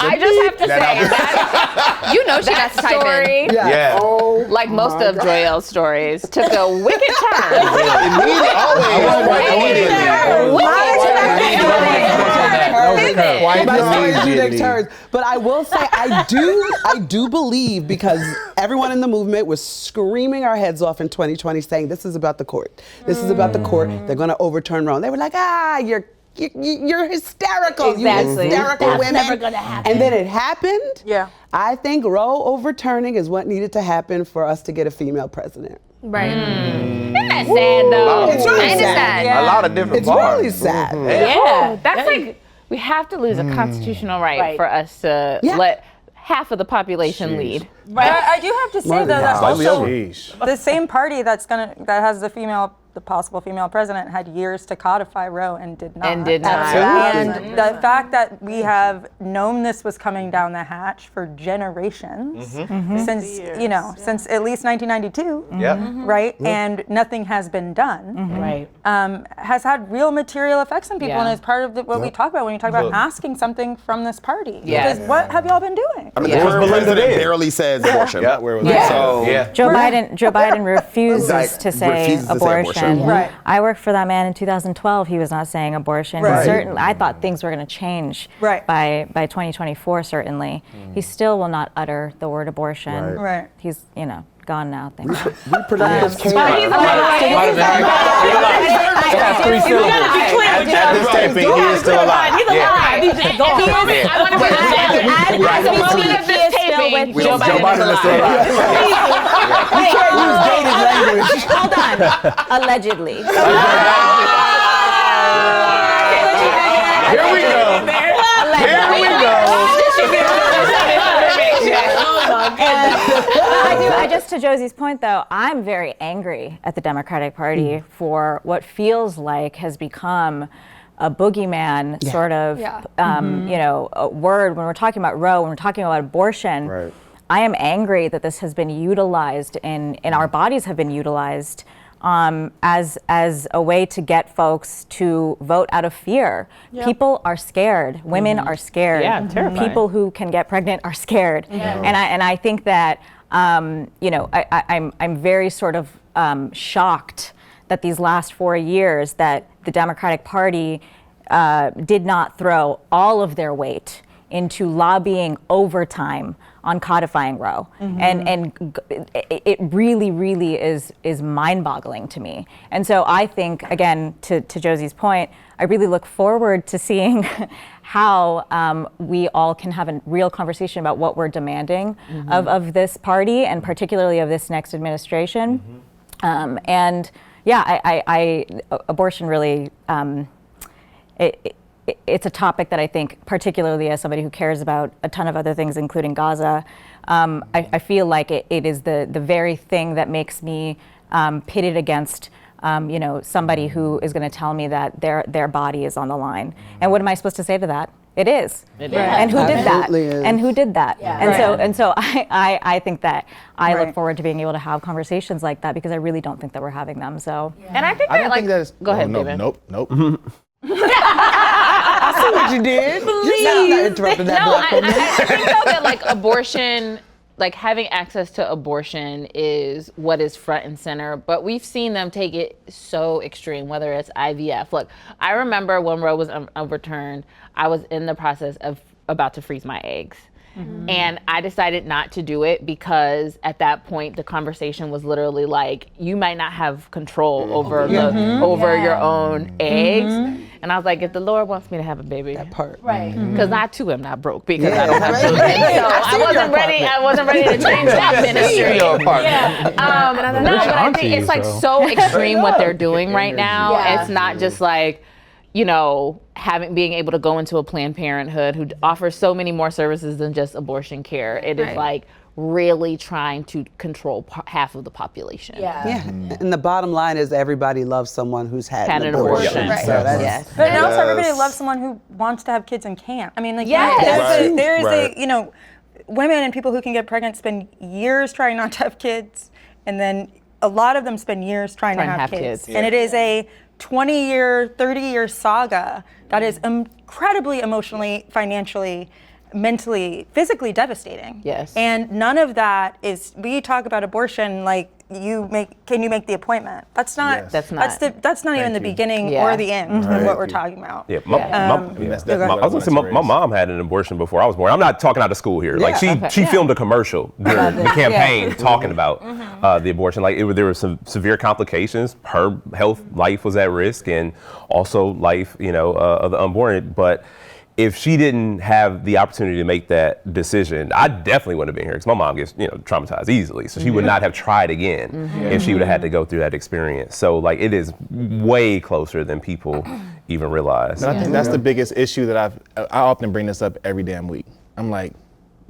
[SPEAKER 1] I just have to say that
[SPEAKER 8] You know she got to type in.
[SPEAKER 1] story,
[SPEAKER 3] Yeah.
[SPEAKER 9] Oh,
[SPEAKER 1] like most of Joelle's stories, took a wicked turn.
[SPEAKER 9] My stories do take turns. But I will say, I do believe, because everyone in the movement was screaming our heads off in 2020 saying, this is about the court. This is about the court. They're going to overturn Roe. And they were like, you're hysterical.
[SPEAKER 6] Exactly.
[SPEAKER 9] You hysterical
[SPEAKER 6] That's
[SPEAKER 9] women.
[SPEAKER 6] never gonna happen.
[SPEAKER 9] And then it happened.
[SPEAKER 10] Yeah.
[SPEAKER 9] I think Roe overturning is what needed to happen for us to get a female president.
[SPEAKER 8] Right.
[SPEAKER 1] That's sad though.
[SPEAKER 9] It's really
[SPEAKER 8] I understand.
[SPEAKER 9] sad.
[SPEAKER 3] A lot of different
[SPEAKER 9] It's
[SPEAKER 3] bars.
[SPEAKER 9] really sad.
[SPEAKER 1] Yeah, that's like we have to lose a constitutional right for us to let half of the population lead.
[SPEAKER 7] But I do have to say though that
[SPEAKER 11] Slightly
[SPEAKER 7] also
[SPEAKER 11] over.
[SPEAKER 7] the same party that has the possible female president had years to codify Roe and did not.
[SPEAKER 1] And did not.
[SPEAKER 7] And the fact that we have known this was coming down the hatch for generations, since since at least 1992, right? And nothing has been done.
[SPEAKER 6] Right.
[SPEAKER 7] Has had real material effects on people,
[SPEAKER 1] Yeah.
[SPEAKER 7] and it's part of what we talk about when you talk about asking something from this party.
[SPEAKER 1] Yes.
[SPEAKER 7] Because what have y'all been doing?
[SPEAKER 2] I mean, the current president barely says abortion.
[SPEAKER 3] Yeah.
[SPEAKER 11] Where was
[SPEAKER 1] Yeah.
[SPEAKER 2] So,
[SPEAKER 12] Joe Biden refuses
[SPEAKER 2] Like,
[SPEAKER 12] to say
[SPEAKER 2] refuses to say
[SPEAKER 12] abortion.
[SPEAKER 2] abortion.
[SPEAKER 7] Right.
[SPEAKER 12] I worked for that man in 2012. He was not saying abortion.
[SPEAKER 7] Right.
[SPEAKER 12] Certainly, I thought things were going to change
[SPEAKER 7] Right.
[SPEAKER 12] by 2024. Certainly, he still will not utter the word abortion.
[SPEAKER 7] Right.
[SPEAKER 12] He's gone now. Thank God.
[SPEAKER 2] Reproductive care.
[SPEAKER 11] Three syllables.
[SPEAKER 3] At this taping, he is still alive.
[SPEAKER 1] He's alive. He's just gone. I want to bring that at the moment of this taping, Joe Biden is alive.
[SPEAKER 9] You can't use dated language.
[SPEAKER 12] Hold on. Allegedly.
[SPEAKER 3] Here we go. Here we
[SPEAKER 12] Just to Josie's point, though, I'm very angry at the Democratic Party for what feels like has become a boogeyman sort of, a word when we're talking about Roe, when we're talking about abortion.
[SPEAKER 2] Right.
[SPEAKER 12] I am angry that this has been utilized in our bodies have been utilized as a way to get folks to vote out of fear. Yep. People are scared. Women are scared.
[SPEAKER 1] Yeah, terrifying.
[SPEAKER 12] People who can get pregnant are scared.
[SPEAKER 1] Yeah.
[SPEAKER 12] And I think that I'm very sort of shocked that these last 4 years that the Democratic Party did not throw all of their weight into lobbying overtime on codifying Roe. And it really, really is mind-boggling to me. And so I think, again, to Josie's point, I really look forward to seeing how we all can have a real conversation about what we're demanding of this party, and particularly of this next administration. Abortion really, it's a topic that I think, particularly as somebody who cares about a ton of other things, including Gaza, I feel like it is the very thing that makes me pitted against somebody who is going to tell me that their body is on the line. And what am I supposed to say to that? It is.
[SPEAKER 1] It is.
[SPEAKER 12] And who did that?
[SPEAKER 9] Is.
[SPEAKER 12] And who did that?
[SPEAKER 6] Yeah.
[SPEAKER 12] And so I think that I look forward to being able to have conversations like that, because I really don't think that we're having them. So.
[SPEAKER 1] And I think
[SPEAKER 11] I
[SPEAKER 1] that,
[SPEAKER 11] don't
[SPEAKER 1] like,
[SPEAKER 11] think that is.
[SPEAKER 1] go ahead,
[SPEAKER 11] no,
[SPEAKER 1] David.
[SPEAKER 11] Nope.
[SPEAKER 9] I see what you did. I'm not interrupting that
[SPEAKER 1] No,
[SPEAKER 9] black woman.
[SPEAKER 1] I think though that like abortion, like having access to abortion is what is front and center, but we've seen them take it so extreme, whether it's IVF. Look, I remember when Roe was overturned, I was in the process of about to freeze my eggs. And I decided not to do it because at that point the conversation was literally like, you might not have control over your own eggs. And I was like, if the Lord wants me to have a baby,
[SPEAKER 9] That part.
[SPEAKER 6] Right.
[SPEAKER 1] because I too am not broke because I don't have children. So I wasn't ready to change that ministry.
[SPEAKER 3] Your apartment.
[SPEAKER 1] No, but I think it's like so extreme what they're doing right now.
[SPEAKER 6] Yeah.
[SPEAKER 1] It's not just like, being able to go into a Planned Parenthood who offers so many more services than just abortion care. It is like really trying to control half of the population.
[SPEAKER 9] Yeah, and the bottom line is everybody loves someone who's had an abortion.
[SPEAKER 7] Right.
[SPEAKER 9] So that's,
[SPEAKER 1] Yes.
[SPEAKER 7] But also everybody loves someone who wants to have kids and can't. I mean, like,
[SPEAKER 1] Yes.
[SPEAKER 7] there is a, you know, women and people who can get pregnant spend years trying not to have kids, and then a lot of them spend years trying to have kids. And it is a 20-year, 30-year saga that is incredibly emotionally, financially, mentally, physically devastating.
[SPEAKER 1] Yes.
[SPEAKER 7] And none of that is, we talk about abortion like can you make the appointment? That's not,
[SPEAKER 1] That's not.
[SPEAKER 7] that's not even the beginning
[SPEAKER 1] Yeah.
[SPEAKER 7] or the end of what we're talking about.
[SPEAKER 4] Yeah, I was gonna say my mom had an abortion before I was born. I'm not talking out of school here. Like she filmed a commercial during the campaign talking about the abortion. Like there were some severe complications. Her life was at risk, and also life, of the unborn. But if she didn't have the opportunity to make that decision, I definitely wouldn't have been here, because my mom gets, traumatized easily. So she would not have tried again if she would have had to go through that experience. So like, it is way closer than people even realize.
[SPEAKER 11] And I think that's the biggest issue that I often bring this up every damn week. I'm like,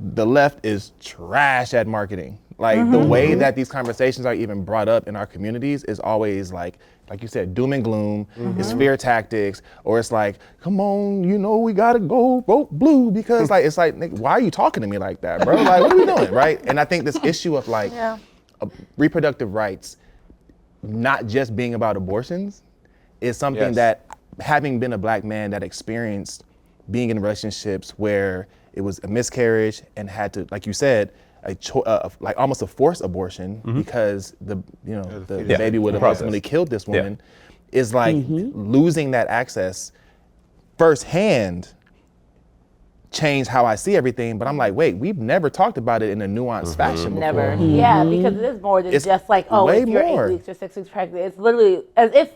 [SPEAKER 11] the left is trash at marketing. Like the way that these conversations are even brought up in our communities is always like you said, doom and gloom, it's fear tactics, or it's like, come on, we gotta go vote blue, because it's like, Nick, why are you talking to me like that, bro? Like, what are we doing, right? And I think this issue of reproductive rights not just being about abortions is something that, having been a Black man that experienced being in relationships where it was a miscarriage and had to, like you said, like almost a forced abortion because the baby would have ultimately killed this woman, is like losing that access firsthand changed how I see everything. But I'm like, wait, we've never talked about it in a nuanced fashion before.
[SPEAKER 1] Never.
[SPEAKER 6] Yeah, because it is more than just like, if you're 8 weeks or 6 weeks pregnant. It's literally as if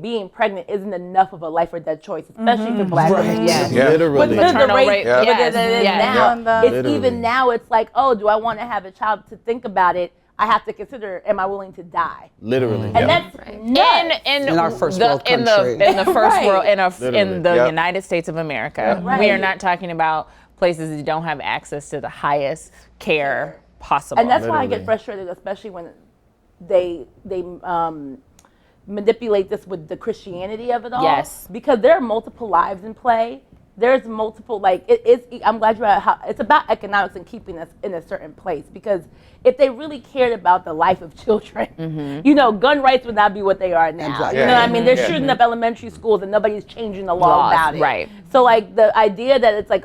[SPEAKER 6] being pregnant isn't enough of a life or death choice, especially for Black women.
[SPEAKER 1] Yes.
[SPEAKER 11] Literally.
[SPEAKER 6] With the rate now, it's
[SPEAKER 11] Literally.
[SPEAKER 6] even now, it's like, do I want to have a child? To think about it, I have to consider, am I willing to die?
[SPEAKER 11] Literally.
[SPEAKER 6] And that's nuts.
[SPEAKER 1] In
[SPEAKER 9] our first world
[SPEAKER 1] in
[SPEAKER 9] country.
[SPEAKER 1] the first world, in
[SPEAKER 11] Literally.
[SPEAKER 1] the United States of America,
[SPEAKER 6] Right.
[SPEAKER 1] we are not talking about places that don't have access to the highest care possible.
[SPEAKER 6] And that's why I
[SPEAKER 11] Literally.
[SPEAKER 6] get frustrated, especially when they manipulate this with the Christianity of it all.
[SPEAKER 1] Yes.
[SPEAKER 6] Because there are multiple lives in play. There's multiple, I'm glad you're at how it's about economics and keeping us in a certain place. Because if they really cared about the life of children, gun rights would not be what they are now.
[SPEAKER 9] Exactly.
[SPEAKER 6] You know what I mean? They're shooting up elementary schools and nobody's changing the law
[SPEAKER 1] Laws,
[SPEAKER 6] about it.
[SPEAKER 1] right.
[SPEAKER 6] So like the idea that it's like,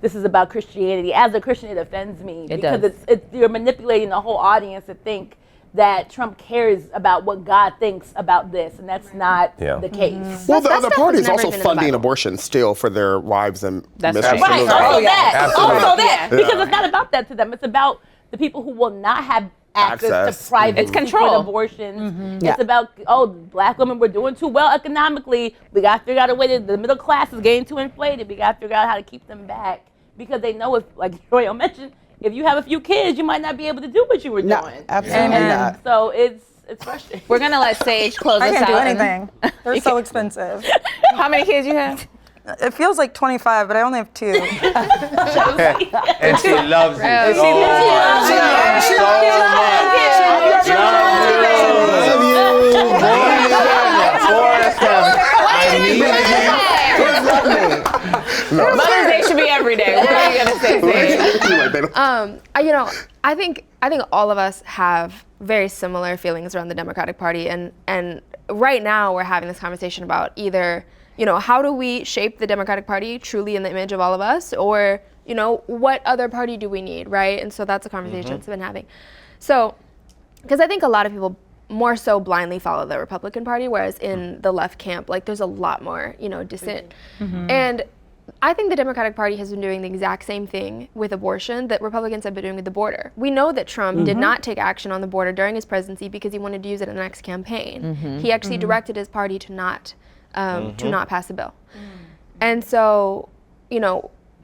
[SPEAKER 6] this is about Christianity. As a Christian, it offends me because
[SPEAKER 1] does.
[SPEAKER 6] you're manipulating the whole audience to think that Trump cares about what God thinks about this, and that's not the case.
[SPEAKER 2] Well, the other
[SPEAKER 8] stuff
[SPEAKER 2] party
[SPEAKER 8] was
[SPEAKER 2] is
[SPEAKER 8] never
[SPEAKER 2] also
[SPEAKER 8] even in the
[SPEAKER 2] funding
[SPEAKER 8] Bible.
[SPEAKER 2] abortion still for their wives and
[SPEAKER 1] That's
[SPEAKER 2] mistresses.
[SPEAKER 1] right.
[SPEAKER 6] Right,
[SPEAKER 2] Right.
[SPEAKER 6] also that.
[SPEAKER 3] Absolutely.
[SPEAKER 6] Also that.
[SPEAKER 2] Yeah.
[SPEAKER 6] Because it's not about that to them. It's about the people who will not have access
[SPEAKER 2] Access.
[SPEAKER 6] to private
[SPEAKER 1] It's control.
[SPEAKER 6] abortions.
[SPEAKER 9] Yeah.
[SPEAKER 6] It's about, Black women, we're doing too well economically. We got to figure out a way that the middle class is getting too inflated. We got to figure out how to keep them back. Because they know, if, like Royal mentioned, if you have a few kids, you might not be able to do what you were
[SPEAKER 9] No,
[SPEAKER 6] doing.
[SPEAKER 9] absolutely not.
[SPEAKER 6] So it's frustrating.
[SPEAKER 1] We're gonna let Sage close
[SPEAKER 7] I
[SPEAKER 1] us
[SPEAKER 7] can't
[SPEAKER 1] out.
[SPEAKER 7] do
[SPEAKER 1] and-
[SPEAKER 7] anything. They're so expensive.
[SPEAKER 1] How many kids you have?
[SPEAKER 7] It feels like 25, but I only have 2.
[SPEAKER 3] And she loves you.
[SPEAKER 1] Really?
[SPEAKER 3] So much. So much. Love you.
[SPEAKER 1] Mother's Day should be every day. What are you gonna say, Sage?
[SPEAKER 8] I think all of us have very similar feelings around the Democratic Party, and right now we're having this conversation about either, how do we shape the Democratic Party truly in the image of all of us, or, what other party do we need, right? And so that's a conversation that's been having. So, because I think a lot of people more so blindly follow the Republican Party, whereas in the left camp, there's a lot more, dissent. And I think the Democratic Party has been doing the exact same thing with abortion that Republicans have been doing with the border. We know that Trump did not take action on the border during his presidency because he wanted to use it in the next campaign. He actually directed his party to not pass the bill. And so,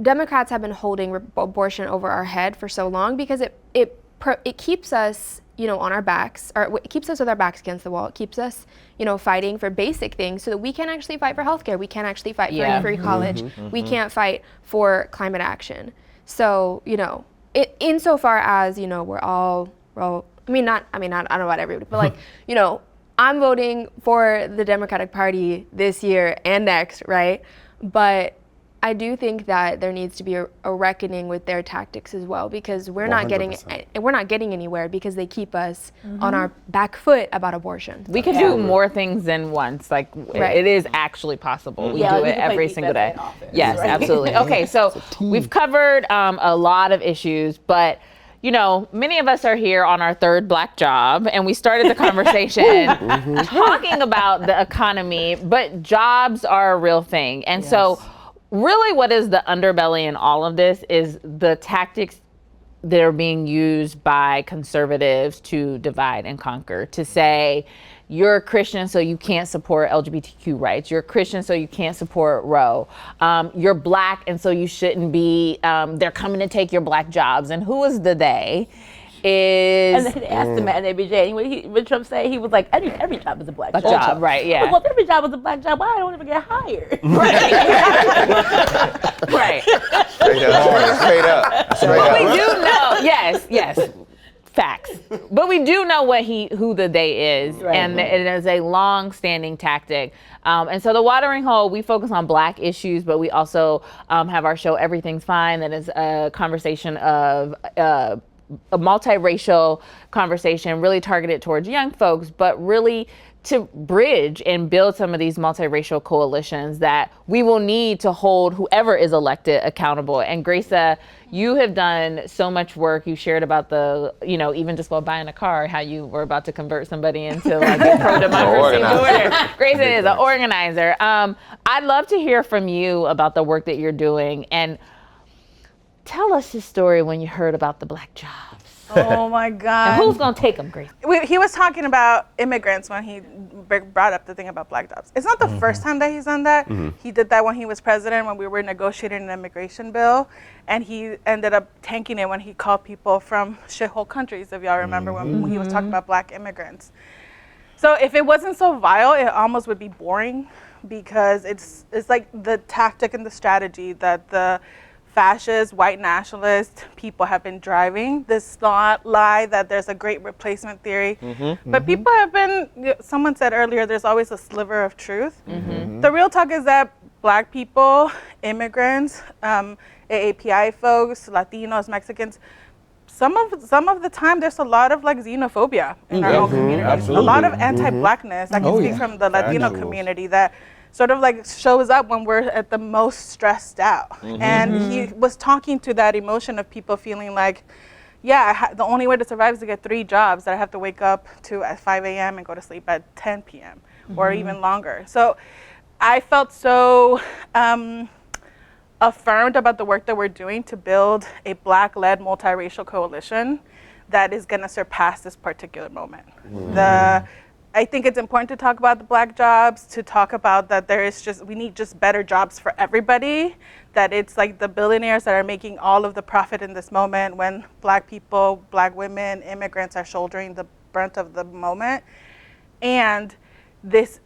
[SPEAKER 8] Democrats have been holding abortion over our head for so long because it keeps us, on our backs, or it keeps us with our backs against the wall. It keeps us, fighting for basic things so that we can actually fight for healthcare. We can actually fight for free college. We can't fight for climate action. So, insofar as, we're all, I don't know about everybody, but like, I'm voting for the Democratic Party this year and next, right? But I do think that there needs to be a reckoning with their tactics as well, because we're not getting anywhere because they keep us on our back foot about abortion.
[SPEAKER 1] We can do more things than once. Like it is actually possible. We do it every single day. Yes, absolutely. Okay, so we've covered a lot of issues, but many of us are here on our third black job, and we started the conversation talking about the economy, but jobs are a real thing. And so really what is the underbelly in all of this is the tactics that are being used by conservatives to divide and conquer, to say, you're a Christian, so you can't support LGBTQ rights. You're a Christian, so you can't support Roe. You're black, and so you shouldn't be, they're coming to take your black jobs. And who is the they?
[SPEAKER 6] And then they asked him at NABJ, and when Trump said, he was like, every job is a black job.
[SPEAKER 1] Right, yeah.
[SPEAKER 6] Well, if every job was a black job, why I don't ever get hired?
[SPEAKER 1] Right.
[SPEAKER 3] Straight up.
[SPEAKER 1] We do know, yes. Facts. But we do know who the they is, and it is a long-standing tactic. And so the Watering Hole, we focus on black issues, but we also have our show Everything's Fine, that is a conversation of a multiracial conversation, really targeted towards young folks, but really to bridge and build some of these multiracial coalitions that we will need to hold whoever is elected accountable. And Graca, you have done so much work. You shared about the, even just while buying a car, how you were about to convert somebody into like a pro-democracy voter. Graca is an organizer. I'd love to hear from you about the work that you're doing, and tell us the story when you heard about the black jobs.
[SPEAKER 10] Oh my God.
[SPEAKER 1] And who's gonna take them, Grace?
[SPEAKER 10] He was talking about immigrants when he brought up the thing about black jobs. It's not the first time that he's done that. He did that when he was president, when we were negotiating an immigration bill, and he ended up tanking it when he called people from shithole countries, if y'all remember when he was talking about black immigrants. So if it wasn't so vile, it almost would be boring, because it's like the tactic and the strategy that the fascist, white nationalist people have been driving, this lie that there's a great replacement theory. But people have been, someone said earlier, there's always a sliver of truth. The real talk is that black people, immigrants, AAPI folks, Latinos, Mexicans, some of the time there's a lot of like xenophobia in our own communities. A lot of anti-blackness. I can speak from the Latino community that sort of like shows up when we're at the most stressed out. And he was talking to that emotion of people feeling like, the only way to survive is to get 3 jobs that I have to wake up to at 5 a.m. and go to sleep at 10 p.m. or even longer. So I felt so affirmed about the work that we're doing to build a black-led multiracial coalition that is gonna surpass this particular moment. I think it's important to talk about the black jobs, to talk about that we need just better jobs for everybody, that it's like the billionaires that are making all of the profit in this moment when black people, black women, immigrants are shouldering the brunt of the moment. And this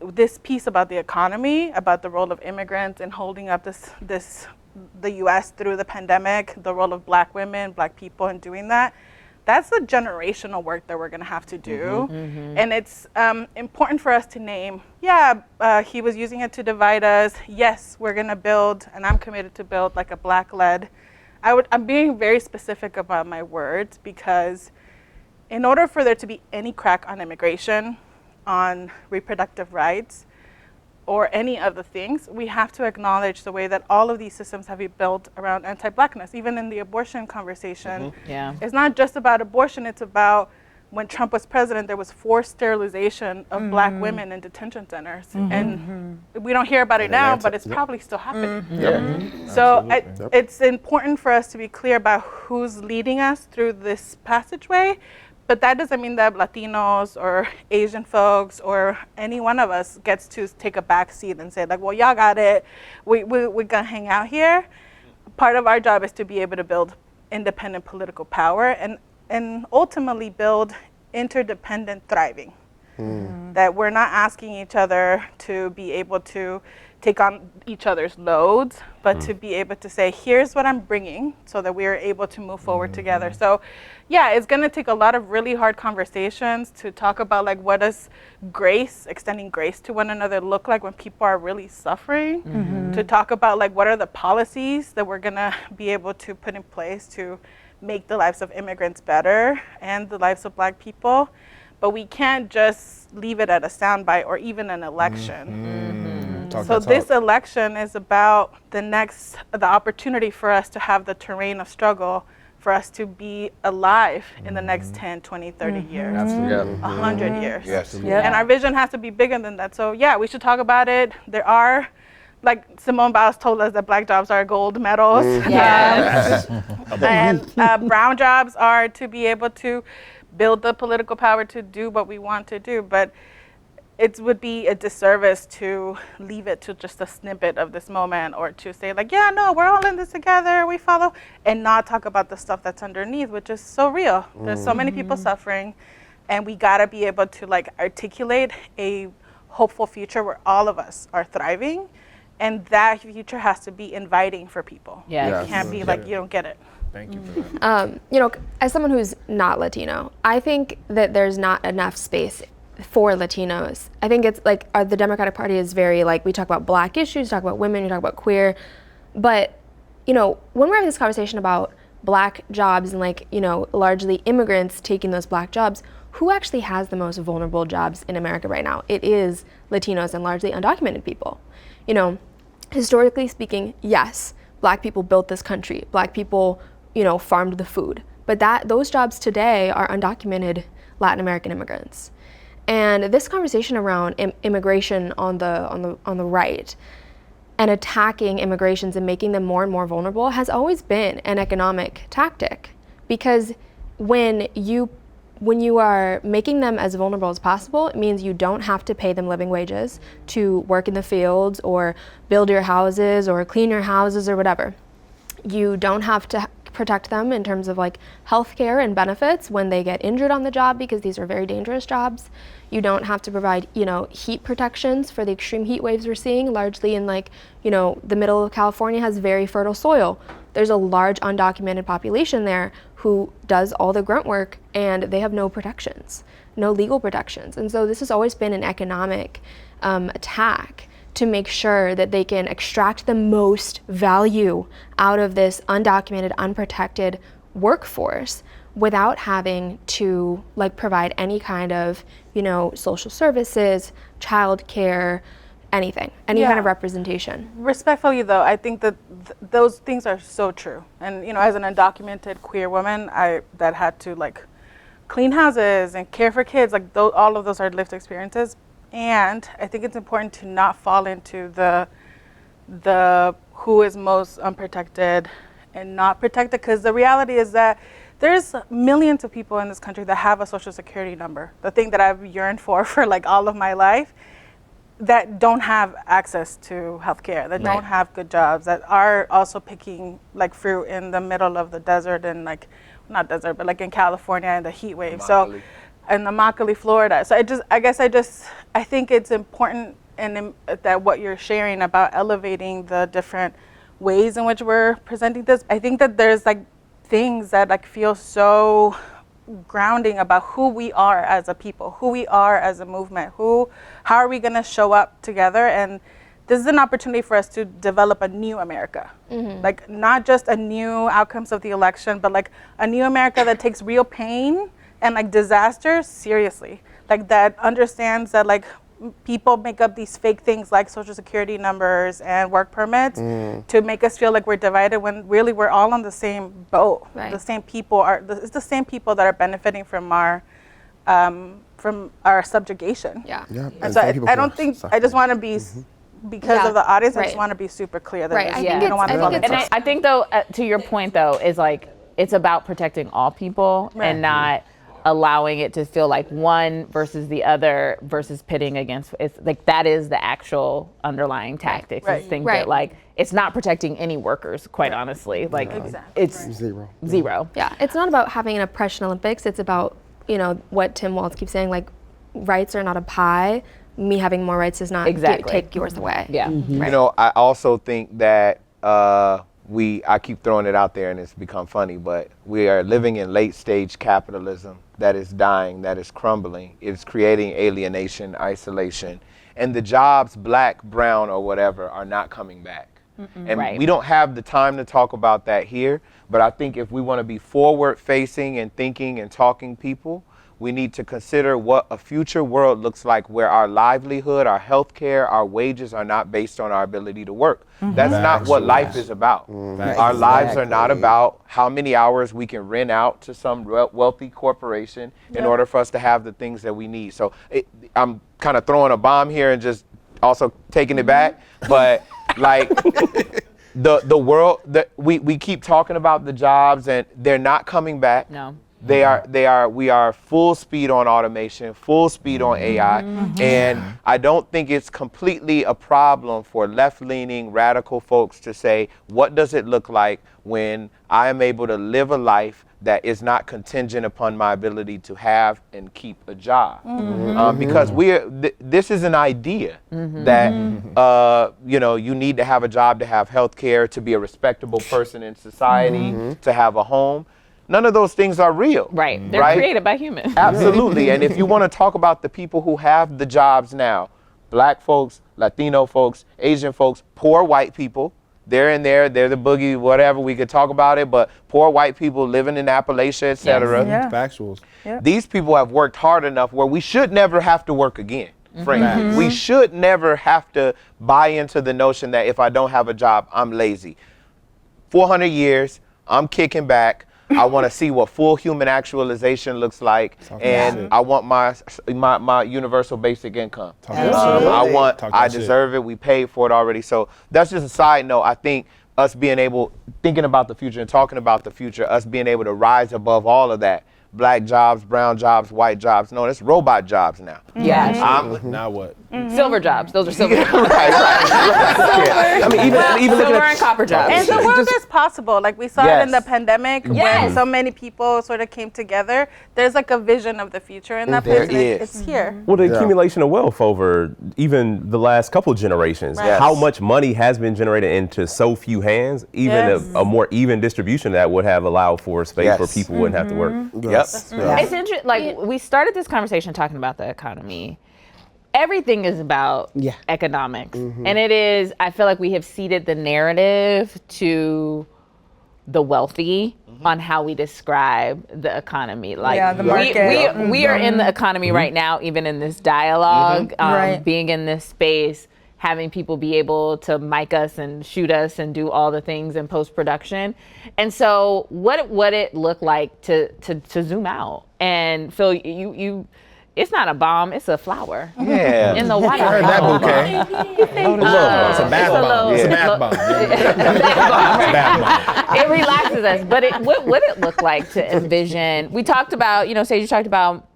[SPEAKER 10] piece about the economy, about the role of immigrants in holding up the US through the pandemic, the role of black women, black people in doing that, that's the generational work that we're gonna have to do. And it's important for us to name, he was using it to divide us. Yes, we're gonna build, and I'm committed to build like a black-led. I'm being very specific about my words, because in order for there to be any crack on immigration, on reproductive rights, or any of the things, we have to acknowledge the way that all of these systems have been built around anti-blackness. Even in the abortion conversation, it's not just about abortion, it's about when Trump was president, there was forced sterilization of black women in detention centers. And we don't hear about it now, but it's probably still happening. So it's important for us to be clear about who's leading us through this passageway. But that doesn't mean that Latinos or Asian folks or any one of us gets to take a back seat and say like, well, y'all got it. We're gonna hang out here. Part of our job is to be able to build independent political power and ultimately build interdependent thriving. That we're not asking each other to be able to take on each other's loads, but to be able to say, here's what I'm bringing, so that we are able to move forward together. So yeah, it's going to take a lot of really hard conversations to talk about like what does grace, extending grace to one another look like when people are really suffering, to talk about like what are the policies that we're going to be able to put in place to make the lives of immigrants better and the lives of Black people. But we can't just leave it at a soundbite or even an election. So this election is about the opportunity for us to have the terrain of struggle, for us to be alive in the next 10, 20, 30 years, 100 years.
[SPEAKER 3] Yes.
[SPEAKER 10] And our vision has to be bigger than that. So yeah, we should talk about it. There are, like Simone Biles told us, that Black jobs are gold medals. And brown jobs are to be able to build the political power to do what we want to do. But it would be a disservice to leave it to just a snippet of this moment, or to say like, yeah, no, we're all in this together, we follow, and not talk about the stuff that's underneath, which is so real. There's so many people suffering, and we gotta be able to like articulate a hopeful future where all of us are thriving, and that future has to be inviting for people. It can't be like, you don't get it.
[SPEAKER 11] Thank you for that.
[SPEAKER 8] You know, as someone who's not Latino, I think that there's not enough space for Latinos. I think it's like the Democratic Party is very like, we talk about Black issues, talk about women, you talk about queer, but you know, when we're having this conversation about Black jobs and like, you know, largely immigrants taking those Black jobs, who actually has the most vulnerable jobs in America right now? It is Latinos and largely undocumented people. You know, historically speaking, yes, Black people built this country. Black people, you know, farmed the food. But those jobs today are undocumented Latin American immigrants. And this conversation around immigration on the right and attacking immigrations and making them more and more vulnerable has always been an economic tactic, because when you are making them as vulnerable as possible, it means you don't have to pay them living wages to work in the fields or build your houses or clean your houses or whatever. You don't have to protect them in terms of like healthcare and benefits when they get injured on the job, because these are very dangerous jobs. You don't have to provide, you know, heat protections for the extreme heat waves we're seeing, largely in like, you know, the middle of California has very fertile soil. There's a large undocumented population there who does all the grunt work, and they have no protections, no legal protections. And so this has always been an economic attack to make sure that they can extract the most value out of this undocumented, unprotected workforce without having to like provide any kind of, you know, social services, childcare, anything, any kind of representation.
[SPEAKER 10] Respectfully though, I think that those things are so true. And you know, as an undocumented queer woman, that had to like clean houses and care for kids, like all of those are lived experiences. And I think it's important to not fall into the who is most unprotected and not protected, because the reality is that there's millions of people in this country that have a social security number, the thing that I've yearned for like all of my life, that don't have access to healthcare, that don't have good jobs, that are also picking like fruit in the middle of the desert, and like, not desert, but like in California and the heat wave. So in Immokalee, Florida. So I think it's important that what you're sharing about elevating the different ways in which we're presenting this. I think that there's like things that like feel so grounding about who we are as a people, who we are as a movement, how are we going to show up together. And this is an opportunity for us to develop a new America. Like not just a new outcomes of the election, but like a new America that takes real pain and like disasters seriously, like that understands that like people make up these fake things like social security numbers and work permits to make us feel like we're divided, when really we're all on the same boat. The same people it's the same people that are benefiting from our subjugation. And so I don't think, I just want to be because of the audience, I just want to be super clear that
[SPEAKER 1] I think though, to your point though, is like it's about protecting all people and not allowing it to feel like one versus the other versus pitting against. It's like that is the actual underlying tactics. I think that like it's not protecting any workers, quite honestly. Like it's zero.
[SPEAKER 8] Yeah, it's not about having an oppression Olympics. It's about, you know, what Tim Walz keeps saying, like rights are not a pie. me having more rights does not take yours away.
[SPEAKER 1] Yeah.
[SPEAKER 3] You know, I also think that I keep throwing it out there and it's become funny, but we are living in late stage capitalism that is dying, that is crumbling. It's creating alienation, isolation, and the jobs, black, brown, or whatever, are not coming back. And we don't have the time to talk about that here, but I think if we want to be forward facing and thinking and talking people, we need to consider what a future world looks like where our livelihood, our health care, our wages are not based on our ability to work. That's not what life is about. Our lives are not about how many hours we can rent out to some wealthy corporation in order for us to have the things that we need. So I'm kind of throwing a bomb here and just also taking it back, but like the world, we keep talking about the jobs and they're not coming back.
[SPEAKER 1] No.
[SPEAKER 3] We are full speed on automation, full speed on AI, and I don't think it's completely a problem for left-leaning radical folks to say, what does it look like when I am able to live a life that is not contingent upon my ability to have and keep a job? Because this is an idea that you need to have a job to have health care, to be a respectable person in society, to have a home. None of those things are real.
[SPEAKER 1] Right. They're created by humans.
[SPEAKER 3] Absolutely. And if you want to talk about the people who have the jobs now, black folks, Latino folks, Asian folks, poor white people, they're in there, they're the boogie, whatever, we could talk about it, but poor white people living in Appalachia, et cetera.
[SPEAKER 11] Factuals.
[SPEAKER 3] These people have worked hard enough where we should never have to work again. Frankly, we should never have to buy into the notion that if I don't have a job, I'm lazy. 400 years, I'm kicking back. I want to see what full human actualization looks like, and I want my universal basic income. I deserve it. We paid for it already. So that's just a side note. I think us thinking about the future and talking about the future, us being able to rise above all of that. Black jobs, brown jobs, white jobs. No, it's robot jobs now.
[SPEAKER 1] Yes.
[SPEAKER 11] Now what?
[SPEAKER 1] Silver jobs. Those are silver jobs.
[SPEAKER 3] Right.
[SPEAKER 4] I mean, even
[SPEAKER 1] silver and copper jobs.
[SPEAKER 10] And the world is possible. Like we saw it in the pandemic when so many people sort of came together. There's like a vision of the future in that place. It's here.
[SPEAKER 4] Well, the accumulation of wealth over even the last couple generations, how much money has been generated into so few hands, even a more even distribution that would have allowed for space where people wouldn't have to work.
[SPEAKER 1] It's interesting. Like we started this conversation talking about the economy. Everything is about economics, and it is. I feel like we have ceded the narrative to the wealthy on how we describe the economy. Like
[SPEAKER 7] the market.
[SPEAKER 1] We are in the economy right now, even in this dialogue, being in this space, having people be able to mic us and shoot us and do all the things in post-production. And so what would it look like to zoom out? And Phil, you it's not a bomb, it's a flower.
[SPEAKER 3] Yeah.
[SPEAKER 1] In the White House.
[SPEAKER 11] I heard that bouquet. It's a bath bomb. It's a bath bomb.
[SPEAKER 1] It relaxes us. But what would it look like to envision? We talked about, Sage, you talked about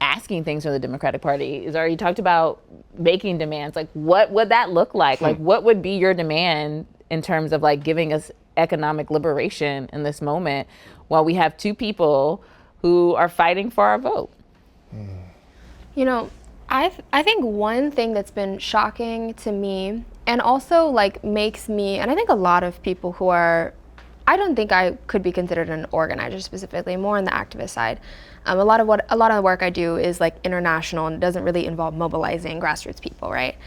[SPEAKER 1] asking things from the Democratic Party. You talked about making demands. Like, what would that look like? Like, what would be your demand in terms of like giving us economic liberation in this moment while we have two people who are fighting for our vote?
[SPEAKER 8] I think one thing that's been shocking to me and also like makes me, and I think a lot of people who are, I don't think I could be considered an organizer specifically, more on the activist side. A lot of the work I do is like international and it doesn't really involve mobilizing grassroots people, right?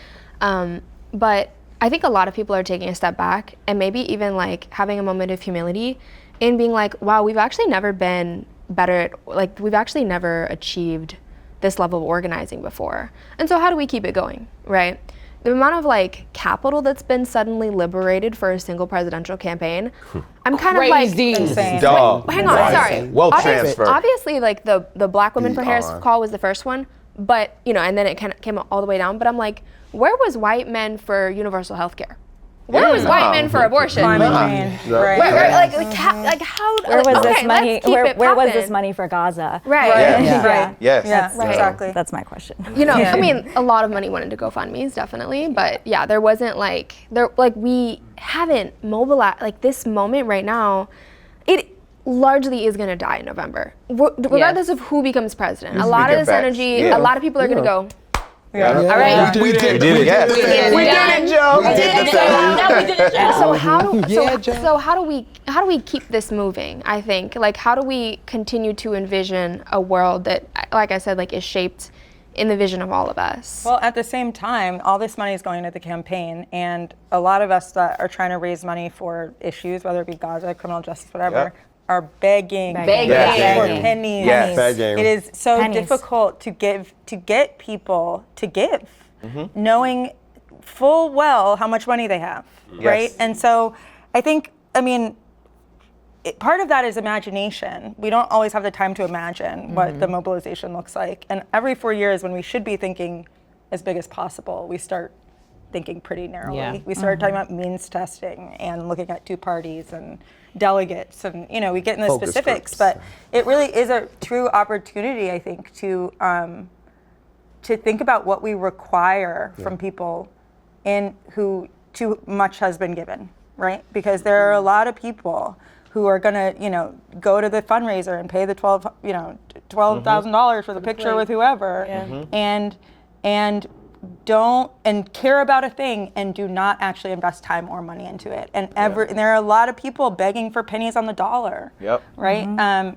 [SPEAKER 8] But I think a lot of people are taking a step back and maybe even like having a moment of humility in being like, wow, we've actually never been better at, like, we've actually never achieved this level of organizing before. And so how do we keep it going, right? The amount of like capital that's been suddenly liberated for a single presidential campaign, I'm kind of like,
[SPEAKER 3] insane.
[SPEAKER 8] Hang on, sorry.
[SPEAKER 3] Wealth transfer.
[SPEAKER 8] Obviously, like the Black Women for Harris call was the first one, but and then it kind of came all the way down. But I'm like, where was white men for universal health care? Where was white men for abortion?
[SPEAKER 12] Climate change.
[SPEAKER 8] Right. Like how?
[SPEAKER 12] Where was this
[SPEAKER 8] okay,
[SPEAKER 12] money? Where was this money for Gaza?
[SPEAKER 8] Right.
[SPEAKER 3] Right. Yes.
[SPEAKER 7] Exactly.
[SPEAKER 12] That's my question.
[SPEAKER 8] I mean, a lot of money went into GoFundMe's, definitely, but yeah, there wasn't we haven't mobilized like this moment right now. It largely is going to die in November, regardless of who becomes president. A lot of this energy, a lot of people are going to go.
[SPEAKER 7] Yeah.
[SPEAKER 1] All right.
[SPEAKER 2] We did it.
[SPEAKER 3] Yes.
[SPEAKER 1] We did it, Joe.
[SPEAKER 2] We did the thing.
[SPEAKER 6] Now we did it.
[SPEAKER 8] And so how do we keep this moving? I think, like, how do we continue to envision a world that, like I said, like, is shaped in the vision of all of us?
[SPEAKER 7] Well, at the same time, all this money is going to the campaign, and a lot of us that are trying to raise money for issues, whether it be Gaza, criminal justice, whatever,
[SPEAKER 3] Yep.
[SPEAKER 7] are begging
[SPEAKER 1] Yes.
[SPEAKER 7] for
[SPEAKER 1] Begging.
[SPEAKER 7] pennies.
[SPEAKER 3] Yes.
[SPEAKER 2] Begging.
[SPEAKER 7] It is so
[SPEAKER 12] Pennies.
[SPEAKER 7] difficult to get people to give, knowing full well how much money they have, right?
[SPEAKER 3] Yes.
[SPEAKER 7] And so I think, I mean, part of that is imagination. We don't always have the time to imagine what the mobilization looks like. And every 4 years, when we should be thinking as big as possible, we start thinking pretty narrowly.
[SPEAKER 1] Yeah.
[SPEAKER 7] We start talking about means testing and looking at two parties and delegates, and we get in the
[SPEAKER 2] Focus
[SPEAKER 7] specifics.
[SPEAKER 2] groups.
[SPEAKER 7] But it really is a true opportunity, I think, to think about what we require from people in who too much has been given, right? Because there are a lot of people who are gonna, go to the fundraiser and pay the $12,000 for the picture with whoever, and don't care about a thing and do not actually invest time or money into it. And there are a lot of people begging for pennies on the dollar,
[SPEAKER 3] Yep.
[SPEAKER 7] right?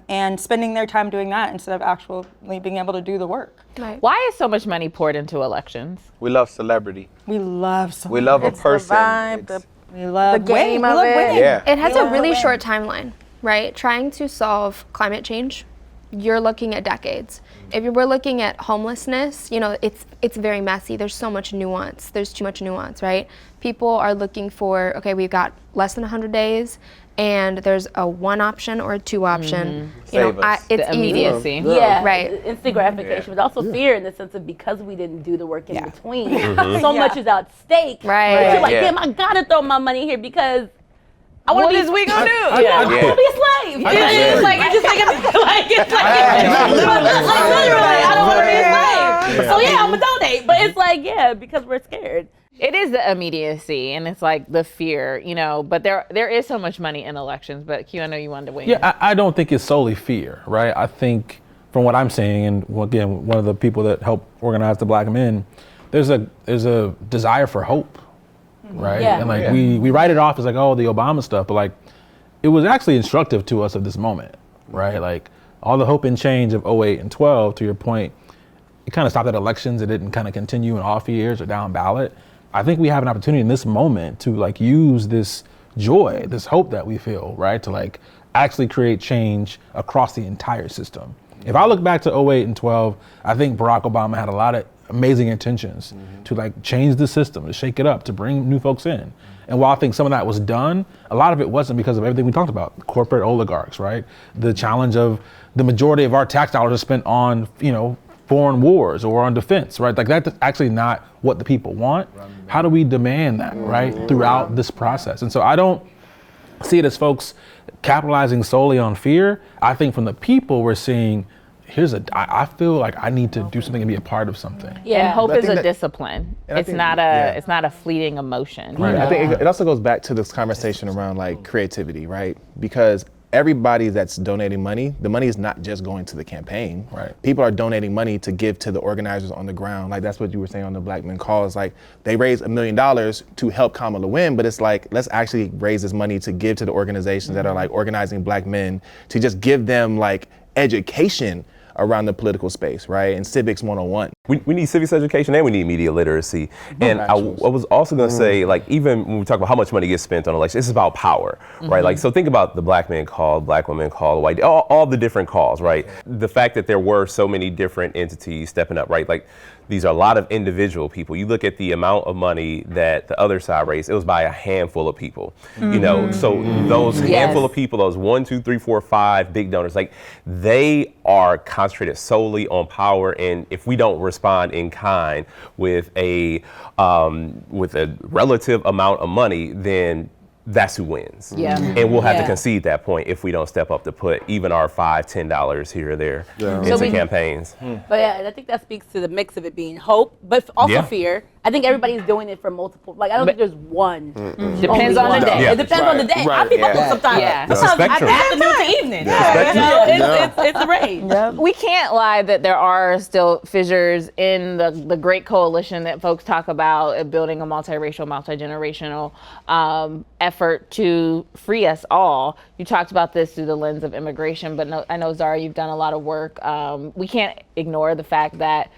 [SPEAKER 7] And spending their time doing that instead of actually being able to do the work.
[SPEAKER 8] Right.
[SPEAKER 1] Why is so much money poured into elections?
[SPEAKER 3] We love celebrity.
[SPEAKER 7] We love
[SPEAKER 3] We love a
[SPEAKER 10] It's the
[SPEAKER 3] person.
[SPEAKER 10] vibe,
[SPEAKER 3] It's-
[SPEAKER 7] we love
[SPEAKER 10] the game
[SPEAKER 7] winning.
[SPEAKER 10] of
[SPEAKER 7] We love
[SPEAKER 10] it.
[SPEAKER 7] winning.
[SPEAKER 3] yeah.
[SPEAKER 8] It has
[SPEAKER 7] We
[SPEAKER 8] a
[SPEAKER 7] love
[SPEAKER 8] really
[SPEAKER 7] to
[SPEAKER 8] short timeline, right? Trying to solve climate change, you're looking at decades. If we're looking at homelessness, it's very messy. There's so much nuance. There's too much nuance, right? People are looking for, okay, we've got less than 100 days, and there's a one option or a two option.
[SPEAKER 3] Save us.
[SPEAKER 1] The
[SPEAKER 8] It's easy.
[SPEAKER 1] immediacy.
[SPEAKER 6] Yeah,
[SPEAKER 8] Right.
[SPEAKER 6] instant gratification, but also fear in the sense of because we didn't do the work in between,
[SPEAKER 3] Mm-hmm.
[SPEAKER 6] so much is at stake.
[SPEAKER 8] Right.
[SPEAKER 6] But you're like,
[SPEAKER 3] Yeah.
[SPEAKER 6] damn, I gotta throw my money here because I want
[SPEAKER 1] What
[SPEAKER 6] to
[SPEAKER 1] is we gonna do?
[SPEAKER 6] I want to be a slave. It's like I just think it's like literally, I don't want to be a slave. So yeah, I'm gonna donate, but it's like because we're scared.
[SPEAKER 1] It is the immediacy, and it's like the fear, but there is so much money in elections. But Q, I know you wanted to weigh in.
[SPEAKER 5] Yeah, I don't think it's solely fear, right? I think from what I'm seeing, and again, one of the people that helped organize the Black Men, there's a desire for hope, right?
[SPEAKER 6] Yeah.
[SPEAKER 5] And like we write it off as like, oh, the Obama stuff, but like it was actually instructive to us of this moment, right? Like all the hope and change of 08 and 12, to your point, it kind of stopped at elections. It didn't kind of continue in off years or down ballot. I think we have an opportunity in this moment to like use this joy, this hope that we feel, right? To like actually create change across the entire system. If I look back to 08 and 12, I think Barack Obama had a lot of amazing intentions to like change the system, to shake it up, to bring new folks in. And while I think some of that was done, a lot of it wasn't because of everything we talked about, corporate oligarchs, right? The challenge of the majority of our tax dollars are spent on, foreign wars or on defense, right? Like that's actually not what the people want. How do we demand that, right, throughout this process? And so I don't see it as folks capitalizing solely on fear. I think from the people we're seeing, I feel like I need to do something and be a part of something.
[SPEAKER 6] Yeah,
[SPEAKER 1] And hope
[SPEAKER 11] But I
[SPEAKER 1] is
[SPEAKER 11] think
[SPEAKER 1] a
[SPEAKER 11] that-
[SPEAKER 1] discipline.
[SPEAKER 11] and I
[SPEAKER 1] It's
[SPEAKER 11] think-
[SPEAKER 1] not
[SPEAKER 11] yeah.
[SPEAKER 1] it's not a fleeting emotion.
[SPEAKER 11] Right. I think it also goes back to this conversation around like creativity, right? Because everybody that's donating money, the money is not just going to the campaign.
[SPEAKER 5] Right.
[SPEAKER 11] People are donating money to give to the organizers on the ground. Like that's what you were saying on the Black Men Call. It's like they raised $1 million to help Kamala win, but it's like, let's actually raise this money to give to the organizations that are like organizing Black men, to just give them like education around the political space, right? And civics 101.
[SPEAKER 4] We need civics education and we need media literacy. And I was also going to say, like, even when we talk about how much money gets spent on elections, it's about power, right? Like, so think about the Black Men Call, Black Women Call, white, all the different calls, right? The fact that there were so many different entities stepping up, right? Like, these are a lot of individual people. You look at the amount of money that the other side raised, it was by a handful of people, so those handful of people, those 1, 2, 3, 4, 5 big donors, like they are concentrated solely on power. And if we don't respond in kind with a relative amount of money, then that's who wins.
[SPEAKER 1] Yeah.
[SPEAKER 4] And we'll have to concede that point if we don't step up to put even our $5, $10 here or there into campaigns.
[SPEAKER 6] But yeah, and I think that speaks to the mix of it being hope, but also
[SPEAKER 4] Yeah.
[SPEAKER 6] fear. I think everybody's doing it for multiple. Like I don't think there's one.
[SPEAKER 1] Depends on the day.
[SPEAKER 6] It depends on the day. I be up sometimes.
[SPEAKER 1] Yeah.
[SPEAKER 4] It's a spectrum.
[SPEAKER 6] Afternoon to evening. It's a range.
[SPEAKER 1] We can't lie that there are still fissures in the great coalition that folks talk about, building a multiracial, multi-generational effort to free us all. You talked about this through the lens of immigration, but I know, Zara, you've done a lot of work. We can't ignore the fact that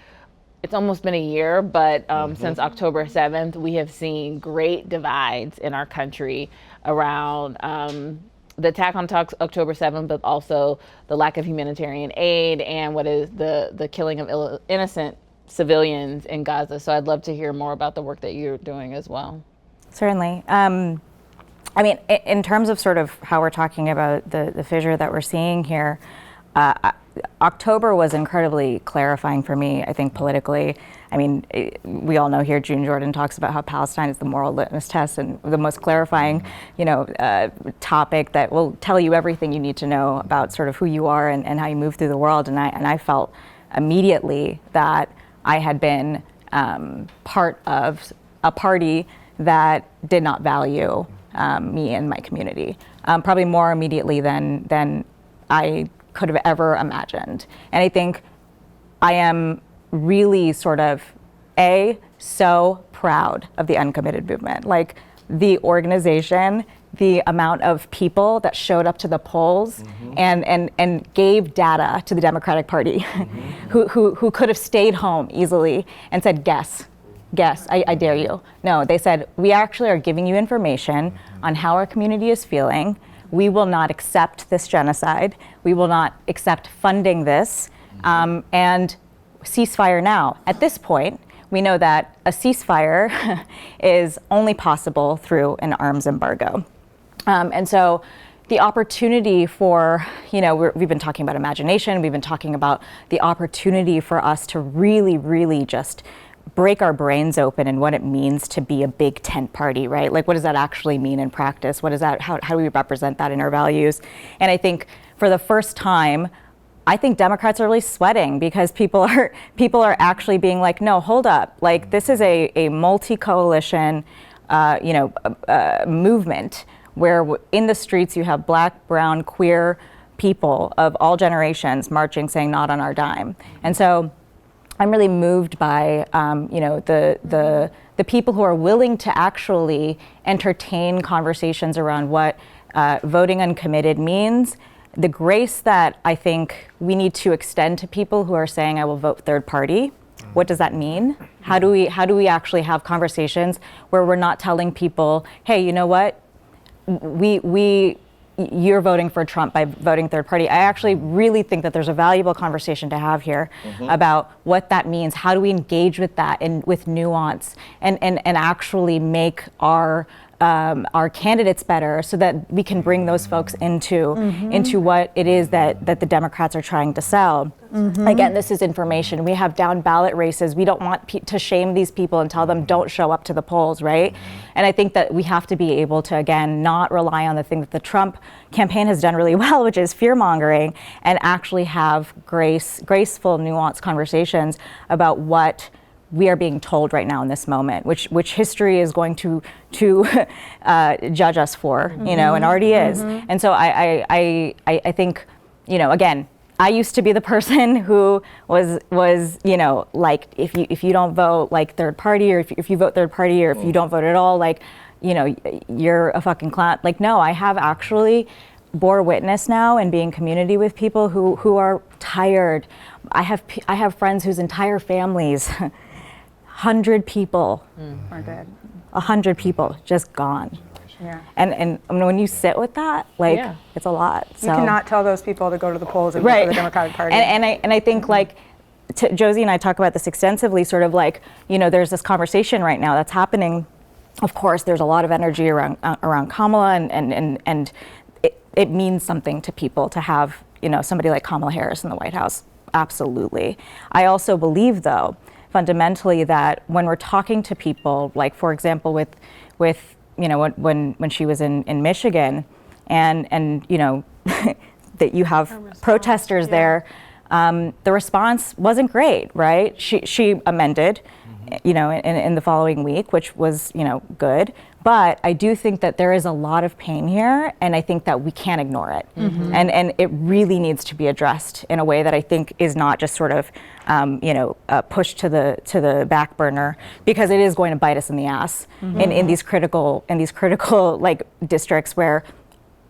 [SPEAKER 1] it's almost been a year, but since October 7th, we have seen great divides in our country around the attack on October 7th, but also the lack of humanitarian aid and what is the killing of innocent civilians in Gaza. So I'd love to hear more about the work that you're doing as well.
[SPEAKER 12] Certainly. I mean, in terms of sort of how we're talking about the fissure that we're seeing here, October was incredibly clarifying for me, I think, politically. I mean, we all know here, June Jordan talks about how Palestine is the moral litmus test and the most clarifying, topic that will tell you everything you need to know about sort of who you are and how you move through the world. And I felt immediately that I had been part of a party that did not value me and my community, probably more immediately than I could have ever imagined. And I think I am really sort of so proud of the Uncommitted movement. Like the organization, the amount of people that showed up to the polls and gave data to the Democratic Party who could have stayed home easily and said, guess, I dare you. No, they said, we actually are giving you information on how our community is feeling. We will not accept this genocide. We will not accept funding this, and ceasefire now. At this point, we know that a ceasefire is only possible through an arms embargo. And so the opportunity for, we've been talking about imagination, we've been talking about the opportunity for us to really, really just break our brains open and what it means to be a big tent party, right? Like, what does that actually mean in practice? What is that? How do we represent that in our values? And I think for the first time, I think Democrats are really sweating because people are actually being like, no, hold up. Like, this is a multi-coalition, movement where in the streets you have Black, brown, queer people of all generations marching, saying not on our dime. And so I'm really moved by the people who are willing to actually entertain conversations around what voting uncommitted means. The grace that I think we need to extend to people who are saying, I will vote third party. What does that mean? How do we actually have conversations where we're not telling people, hey, you know what? You're voting for Trump by voting third party. I actually really think that there's a valuable conversation to have here about what that means. How do we engage with that and with nuance and actually make our candidates better so that we can bring those folks into what it is that the Democrats are trying to sell. Again, this is information. We have down ballot races. We don't want to shame these people and tell them don't show up to the polls, right? And I think that we have to be able to, again, not rely on the thing that the Trump campaign has done really well, which is fear-mongering, and actually have graceful, nuanced conversations about what we are being told right now in this moment, which history is going to judge us for, and already is. And so I think, again, I used to be the person who was like, if you don't vote like third party, or if you vote third party, or if you don't vote at all, like, you're a fucking clown. Like, no, I have actually bore witness now and be in community with people who are tired. I have friends whose entire families 100 people are dead. 100 people just gone.
[SPEAKER 7] Yeah.
[SPEAKER 12] And when you sit with that, like, it's a lot.
[SPEAKER 7] You cannot tell those people to go to the polls and vote for the Democratic Party.
[SPEAKER 12] And I think, like, Josie and I talk about this extensively, sort of like, there's this conversation right now that's happening. Of course, there's a lot of energy around Kamala, and it means something to people to have, somebody like Kamala Harris in the White House. Absolutely. I also believe, though, fundamentally, that when we're talking to people, like, for example, with when she was in Michigan, and that you have protesters there, the response wasn't great, right? She amended, in the following week, which was, good. But I do think that there is a lot of pain here, and I think that we can't ignore it. And it really needs to be addressed in a way that I think is not just sort of, pushed to the back burner, because it is going to bite us in the ass in these critical like districts where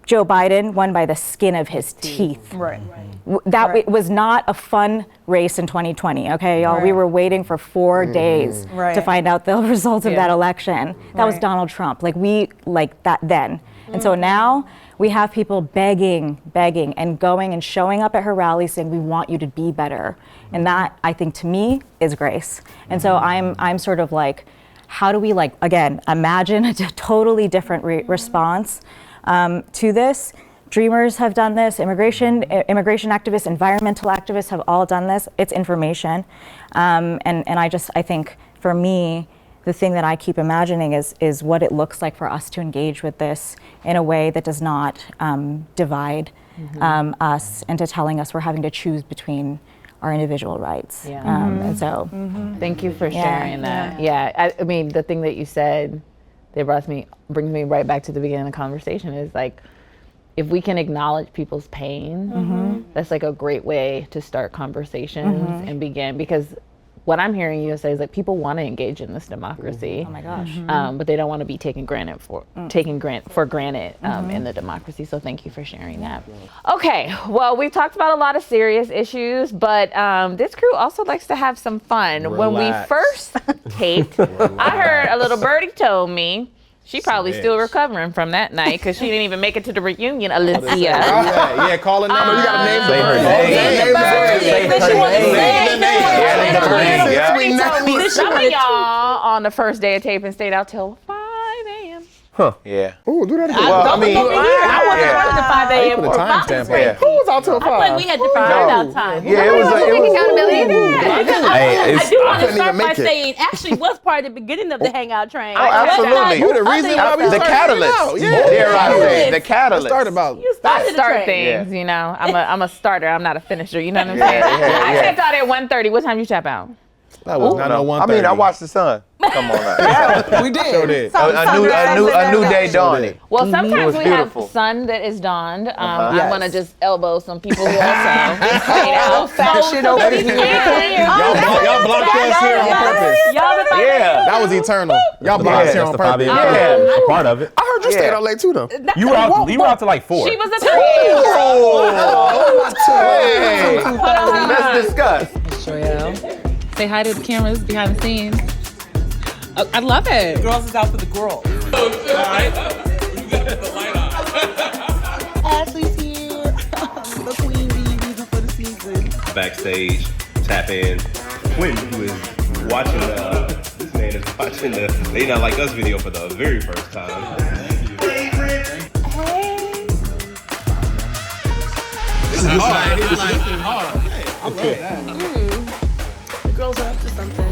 [SPEAKER 12] Joe Biden won by the skin of his teeth.
[SPEAKER 6] Right.
[SPEAKER 12] It was not a fun race in 2020, okay, y'all? We were waiting for 4 days to find out the results of that election. That was Donald Trump. That then. And so now we have people begging, and going and showing up at her rally saying, we want you to be better. And that, I think, to me, is grace. And so I'm sort of like, how do we, again, imagine a totally different response to this? Dreamers have done this, immigration activists, environmental activists have all done this. It's information. And I think for me, the thing that I keep imagining is what it looks like for us to engage with this in a way that does not divide us into telling us we're having to choose between our individual rights. And so
[SPEAKER 1] thank you for sharing that. Yeah, I mean, the thing that you said that brings me right back to the beginning of the conversation is like, if we can acknowledge people's pain, that's like a great way to start conversations and begin, because what I'm hearing you say is like people want to engage in this democracy.
[SPEAKER 12] Oh my gosh.
[SPEAKER 1] But they don't want to be taken for granted in the democracy. So thank you for sharing that. Okay, well, we've talked about a lot of serious issues, but this crew also likes to have some fun.
[SPEAKER 11] Relax.
[SPEAKER 1] When we first taped, I heard a little birdie told me she probably still recovering from that night because she didn't even make it to the reunion, Alicia.
[SPEAKER 11] Yeah, call her name.
[SPEAKER 2] You gotta name
[SPEAKER 4] Say her name.
[SPEAKER 1] Some of y'all on the first day of taping stayed out till 5 a.m.
[SPEAKER 3] Yeah.
[SPEAKER 2] Ooh, do that again.
[SPEAKER 3] Well, I mean,
[SPEAKER 6] I wasn't working at 5 a.m.
[SPEAKER 11] Put a timestamp on it.
[SPEAKER 2] Who was out till 5?
[SPEAKER 6] I think we had different out time.
[SPEAKER 3] Yeah, it was
[SPEAKER 6] I do want to
[SPEAKER 2] couldn't
[SPEAKER 6] start
[SPEAKER 2] even
[SPEAKER 6] by
[SPEAKER 2] make it.
[SPEAKER 6] saying, actually was part of the beginning of the hangout train.
[SPEAKER 3] Oh, absolutely.
[SPEAKER 11] You the reason why we
[SPEAKER 3] The
[SPEAKER 11] started
[SPEAKER 3] catalyst.
[SPEAKER 11] out.
[SPEAKER 3] Dare I say, the catalyst.
[SPEAKER 11] Start about.
[SPEAKER 1] I start
[SPEAKER 6] train.
[SPEAKER 1] things, you know. I'm a starter. I'm not a finisher. You know what I'm saying? I tapped out at 1:30. What time you tap out?
[SPEAKER 11] That was not no one.
[SPEAKER 3] I mean, I watched the sun. Come on now.
[SPEAKER 9] We did.
[SPEAKER 11] Sure did.
[SPEAKER 3] A new day dawning.
[SPEAKER 1] Well, sometimes
[SPEAKER 3] was
[SPEAKER 1] we
[SPEAKER 3] beautiful.
[SPEAKER 1] have sun that is dawned. I
[SPEAKER 9] Yes.
[SPEAKER 1] want to just elbow some people who also fashion over
[SPEAKER 11] Y'all blocked us here on purpose.
[SPEAKER 3] Yeah.
[SPEAKER 11] That was eternal. Y'all blocked us here on
[SPEAKER 4] That's the 5
[SPEAKER 11] purpose.
[SPEAKER 4] a.m.
[SPEAKER 3] Yeah.
[SPEAKER 4] a part of it.
[SPEAKER 2] I heard you stayed out late too, though.
[SPEAKER 4] You were out to like 4.
[SPEAKER 1] She was a
[SPEAKER 3] Hey, let's discuss.
[SPEAKER 13] Say hi to the cameras behind the scenes. I love it.
[SPEAKER 9] Girls is out for the girls. Ashley's here. The queen bee, reason for the season.
[SPEAKER 4] Backstage, tap in. Quentin, who is watching this man is watching the They Not Like Us video for the very first time. This is hard.
[SPEAKER 9] I love that. The girls are up to something.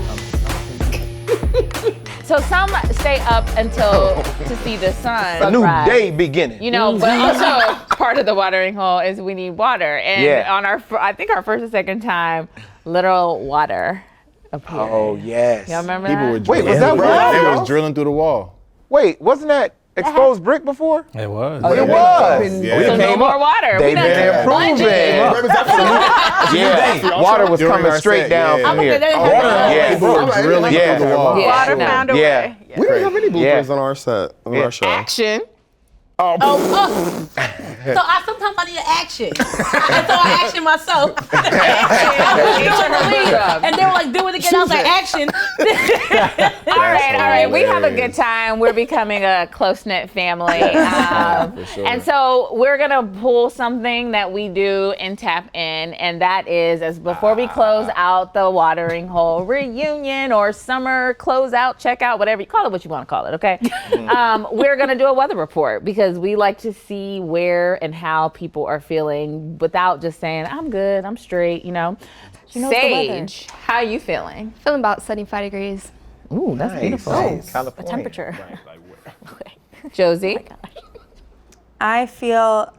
[SPEAKER 1] So some stay up until to see the sun.
[SPEAKER 3] A new
[SPEAKER 1] rise.
[SPEAKER 3] day beginning.
[SPEAKER 1] You know, but also part of the watering hole is we need water. And on I think our first or second time, literal water appeared.
[SPEAKER 3] Oh, yes.
[SPEAKER 1] Y'all remember
[SPEAKER 11] People
[SPEAKER 1] that?
[SPEAKER 11] were
[SPEAKER 3] Wait,
[SPEAKER 11] drilling.
[SPEAKER 3] was that
[SPEAKER 11] They
[SPEAKER 3] real?
[SPEAKER 11] was drilling through the wall.
[SPEAKER 3] Wait, wasn't that exposed brick before?
[SPEAKER 5] It was.
[SPEAKER 3] It was.
[SPEAKER 11] Yeah.
[SPEAKER 1] So no more water.
[SPEAKER 3] They've been improving. Yeah, water was
[SPEAKER 11] During
[SPEAKER 3] coming
[SPEAKER 11] our
[SPEAKER 3] straight
[SPEAKER 11] set,
[SPEAKER 3] down
[SPEAKER 11] yeah.
[SPEAKER 3] from here.
[SPEAKER 11] People were drilling
[SPEAKER 3] Yeah.
[SPEAKER 11] through the wall.
[SPEAKER 1] Yeah.
[SPEAKER 10] Water
[SPEAKER 1] No.
[SPEAKER 10] found a
[SPEAKER 3] Yeah.
[SPEAKER 10] way.
[SPEAKER 2] We didn't have any bloopers on our set, on our show.
[SPEAKER 1] Action.
[SPEAKER 6] So sometimes I need an action. And so I action myself. And they were like, do it again. I was like, action.
[SPEAKER 1] All right. We have a good time. We're becoming a close-knit family. And so we're going to pull something that we do in Tap In, and that is, as before we close out the watering hole reunion or summer closeout, checkout, whatever you call it, what you want to call it, okay? We're going to do a weather report because we like to see where and how people are feeling without just saying, I'm good, I'm straight, you know.
[SPEAKER 12] knows the weather.
[SPEAKER 1] Sage, how are you feeling?
[SPEAKER 8] Feeling about 75 degrees.
[SPEAKER 1] Ooh, that's beautiful.
[SPEAKER 12] The temperature.
[SPEAKER 1] Josie?
[SPEAKER 7] I feel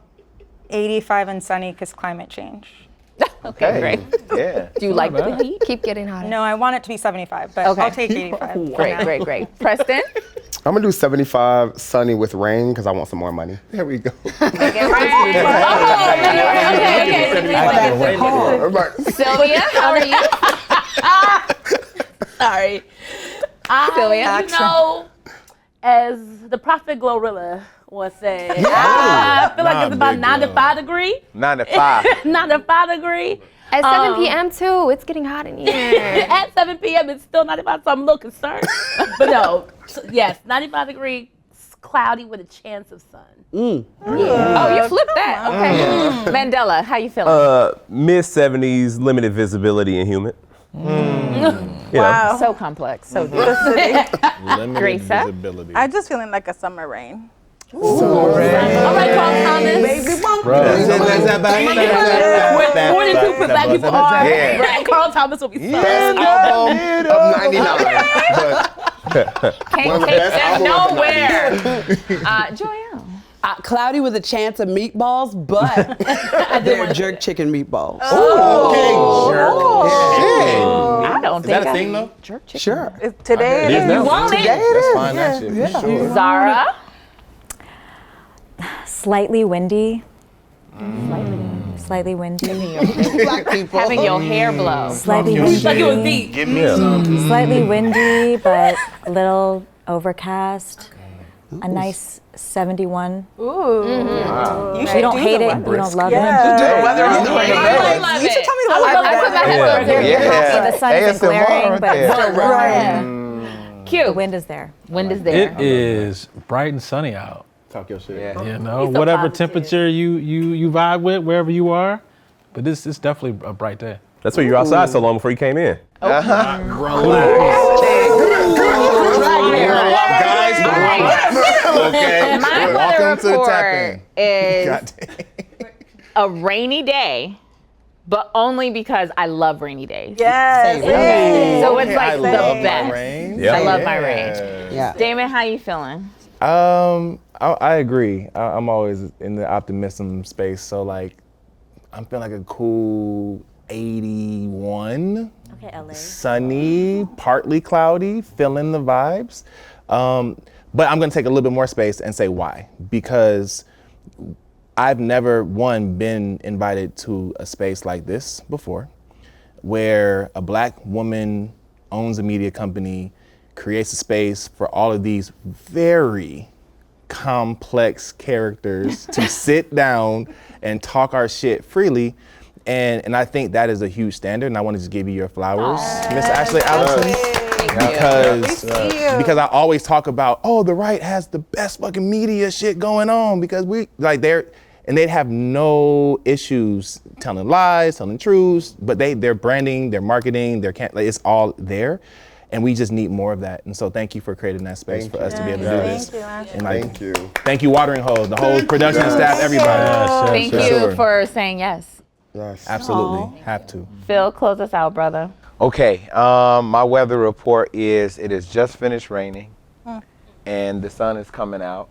[SPEAKER 7] 85 and sunny because climate change.
[SPEAKER 1] Okay, great.
[SPEAKER 3] Yeah.
[SPEAKER 1] Do you like the heat?
[SPEAKER 8] Keep getting hotter.
[SPEAKER 7] No, I want it to be 75, but
[SPEAKER 1] Okay.
[SPEAKER 7] I'll take 85.
[SPEAKER 1] Great. Preston?
[SPEAKER 2] I'm gonna do 75 sunny with rain because I want some more money.
[SPEAKER 11] There we go.
[SPEAKER 1] Sylvia, how are you?
[SPEAKER 6] Sorry.
[SPEAKER 1] Sylvia?
[SPEAKER 6] You know, as the Prophet Glorilla was saying, I feel like it's about 95 degree.
[SPEAKER 3] 95.
[SPEAKER 6] 95 degree.
[SPEAKER 8] At 7 p.m. too, it's getting hot in here.
[SPEAKER 6] At 7 p.m. it's still 95, so I'm a little concerned. But no, yes, 95 degree, cloudy with a chance of sun.
[SPEAKER 1] Oh, you flipped that. Okay. Mandela, how you feeling?
[SPEAKER 4] Mid 70s, limited visibility and humid.
[SPEAKER 1] Wow. So complex. So deep.
[SPEAKER 11] Limited
[SPEAKER 1] Teresa?
[SPEAKER 11] visibility.
[SPEAKER 10] I'm just feeling like a summer rain.
[SPEAKER 6] All right, Carl Thomas.
[SPEAKER 11] Baby,
[SPEAKER 6] Where more than 2 black people are,
[SPEAKER 3] Yeah.
[SPEAKER 6] right? Carl Thomas will be so.
[SPEAKER 2] Best album of 99.
[SPEAKER 1] Can't take that nowhere. Joanne.
[SPEAKER 9] Cloudy with a chance of meatballs, but they're jerk chicken meatballs.
[SPEAKER 1] I don't
[SPEAKER 11] Is
[SPEAKER 1] think
[SPEAKER 11] that a thing though?
[SPEAKER 1] Jerk chicken.
[SPEAKER 9] Sure.
[SPEAKER 10] Today,
[SPEAKER 11] It is now.
[SPEAKER 1] want it?
[SPEAKER 11] That's fine. That shit. For sure.
[SPEAKER 1] Zara.
[SPEAKER 12] Slightly windy. Slightly windy.
[SPEAKER 1] Having your hair blow.
[SPEAKER 12] Slightly windy.
[SPEAKER 6] Like it was deep.
[SPEAKER 3] Give me some.
[SPEAKER 12] Slightly windy, but a little overcast. A nice 71.
[SPEAKER 10] you
[SPEAKER 12] You don't hate it, you don't love it.
[SPEAKER 7] You should tell me the
[SPEAKER 1] I
[SPEAKER 7] weather.
[SPEAKER 1] put my headphones in.
[SPEAKER 12] You're happy the sun isn't
[SPEAKER 3] ASMR
[SPEAKER 12] glaring,
[SPEAKER 3] right
[SPEAKER 12] but it's
[SPEAKER 3] there.
[SPEAKER 12] still warm. The
[SPEAKER 1] Cute.
[SPEAKER 12] wind is there.
[SPEAKER 1] Wind is there.
[SPEAKER 5] It is bright and sunny out.
[SPEAKER 11] Talk your shit.
[SPEAKER 3] Yeah.
[SPEAKER 5] You know,
[SPEAKER 6] He's so
[SPEAKER 5] whatever
[SPEAKER 6] positive.
[SPEAKER 5] temperature you vibe with, wherever you are. But this is definitely a bright day.
[SPEAKER 4] That's why you're outside so long before you came in.
[SPEAKER 11] Okay.
[SPEAKER 1] My
[SPEAKER 11] Welcome
[SPEAKER 1] weather
[SPEAKER 11] to the tap
[SPEAKER 1] report
[SPEAKER 11] in.
[SPEAKER 1] is
[SPEAKER 11] God
[SPEAKER 1] a rainy day, but only because I love rainy days.
[SPEAKER 10] Yes.
[SPEAKER 1] So it's
[SPEAKER 11] Okay,
[SPEAKER 1] like
[SPEAKER 11] I
[SPEAKER 1] the
[SPEAKER 11] love my
[SPEAKER 1] best.
[SPEAKER 11] rain.
[SPEAKER 4] Yeah.
[SPEAKER 1] I love my rain.
[SPEAKER 9] Yeah.
[SPEAKER 1] Damon, how you feeling?
[SPEAKER 11] I agree. I'm always in the optimism space. So like, I'm feeling like a cool 81.
[SPEAKER 12] Okay, LA.
[SPEAKER 11] Sunny, partly cloudy, feeling the vibes. But I'm gonna take a little bit more space and say why. Because I've never, been invited to a space like this before, where a black woman owns a media company, creates a space for all of these very complex characters to sit down and talk our shit freely. And I think that is a huge standard, and I want to just give you your flowers, Miss Ashley Allison. Because I always talk about, the right has the best fucking media shit going on, because they'd have no issues telling lies, telling truths, but their branding, their marketing, it's all there. And we just need more of that. And so thank you for creating that space for us to be able to do this. And
[SPEAKER 2] Thank you.
[SPEAKER 11] Thank you, Watering Hole, the whole production staff, everybody.
[SPEAKER 1] Thank you for saying yes.
[SPEAKER 2] Yes.
[SPEAKER 11] Absolutely, have to.
[SPEAKER 1] Phil, close us out, brother.
[SPEAKER 3] Okay, my weather report is it has just finished raining and the sun is coming out.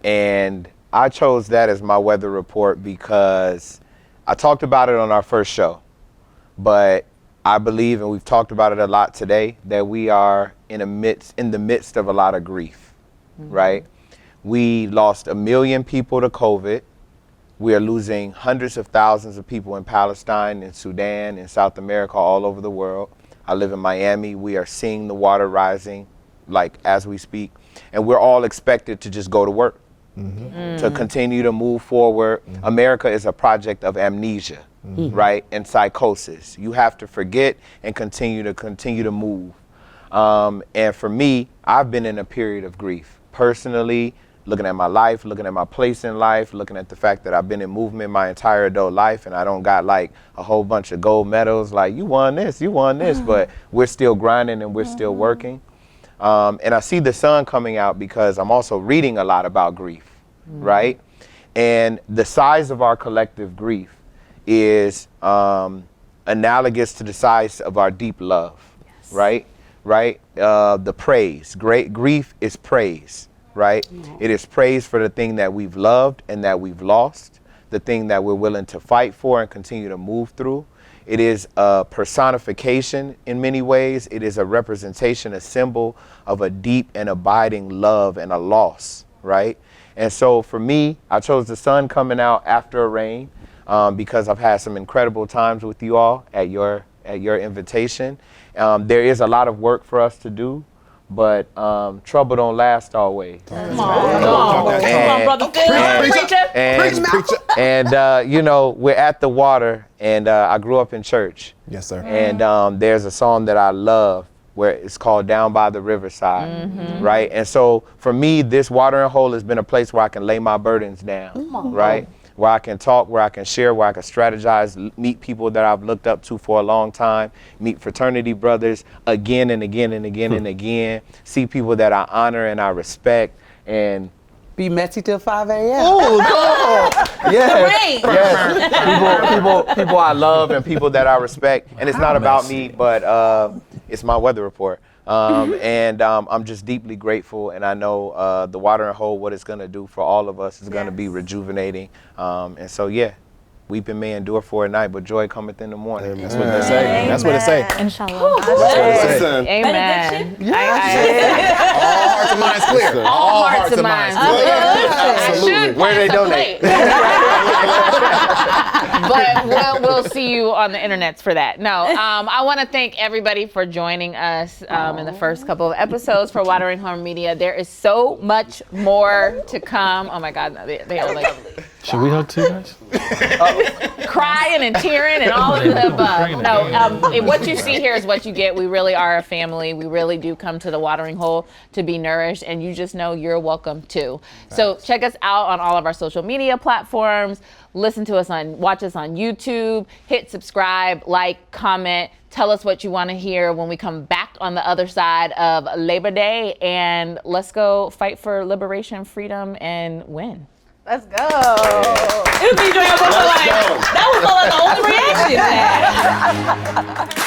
[SPEAKER 3] And I chose that as my weather report because I talked about it on our first show, but I believe, and we've talked about it a lot today, that we are in the midst of a lot of grief, right? We lost 1 million people to COVID. We are losing hundreds of thousands of people in Palestine, in Sudan, in South America, all over the world. I live in Miami. We are seeing the water rising, like as we speak, and we're all expected to just go to work, to continue to move forward. America is a project of amnesia, right, and psychosis. You have to forget and continue to move. And for me, I've been in a period of grief, personally. Looking at my life, looking at my place in life, looking at the fact that I've been in movement my entire adult life and I don't got like a whole bunch of gold medals, like you won this, but we're still grinding and we're still working. And I see the sun coming out because I'm also reading a lot about grief, right? And the size of our collective grief is analogous to the size of our deep love, right? The praise, great grief is praise. Right? It is praise for the thing that we've loved and that we've lost, the thing that we're willing to fight for and continue to move through. It is a personification in many ways. It is a representation, a symbol of a deep and abiding love and a loss, right? And so for me, I chose the sun coming out after a rain because I've had some incredible times with you all at your invitation. There is a lot of work for us to do, but trouble don't last always.
[SPEAKER 1] Come on, brother Phil.
[SPEAKER 3] And you know, we're at the water, and I grew up in church.
[SPEAKER 11] Yes, sir.
[SPEAKER 3] And there's a song that I love where it's called Down by the Riverside, right? And so for me, this watering hole has been a place where I can lay my burdens down, right? Where I can talk, where I can share, where I can strategize, meet people that I've looked up to for a long time, meet fraternity brothers again and again and again and again, see people that I honor and I respect, and
[SPEAKER 9] be messy till 5 a.m.
[SPEAKER 3] Oh, God. Yes. People I love and people that I respect. And it's not about me, but it's my weather report. And I'm just deeply grateful, and I know the watering hole, what it's gonna do for all of us is gonna be rejuvenating. And so yeah, weeping may endure for a night, but joy cometh in the morning.
[SPEAKER 11] That's what they say. That's what it say.
[SPEAKER 12] Inshallah.
[SPEAKER 2] Listen.
[SPEAKER 1] Amen.
[SPEAKER 11] All hearts and minds clear.
[SPEAKER 1] All hearts and minds.
[SPEAKER 2] Absolutely.
[SPEAKER 3] Where do they donate?
[SPEAKER 1] But we'll see you on the internets for that. No, I want to thank everybody for joining us in the first couple of episodes for Watering Hole Media. There is so much more to come. Oh my God, they are like
[SPEAKER 5] Should we hug too, guys?
[SPEAKER 1] crying and tearing and all of the above. No, what you see here is what you get. We really are a family. We really do come to the Watering Hole to be nourished, and you just know you're welcome too. So check us out on all of our social media platforms. Watch us on YouTube, hit subscribe, like, comment, tell us what you want to hear when we come back on the other side of Labor Day, and let's go fight for liberation, freedom, and win.
[SPEAKER 10] Let's go.
[SPEAKER 13] It was me, Joy. That was like the only reaction.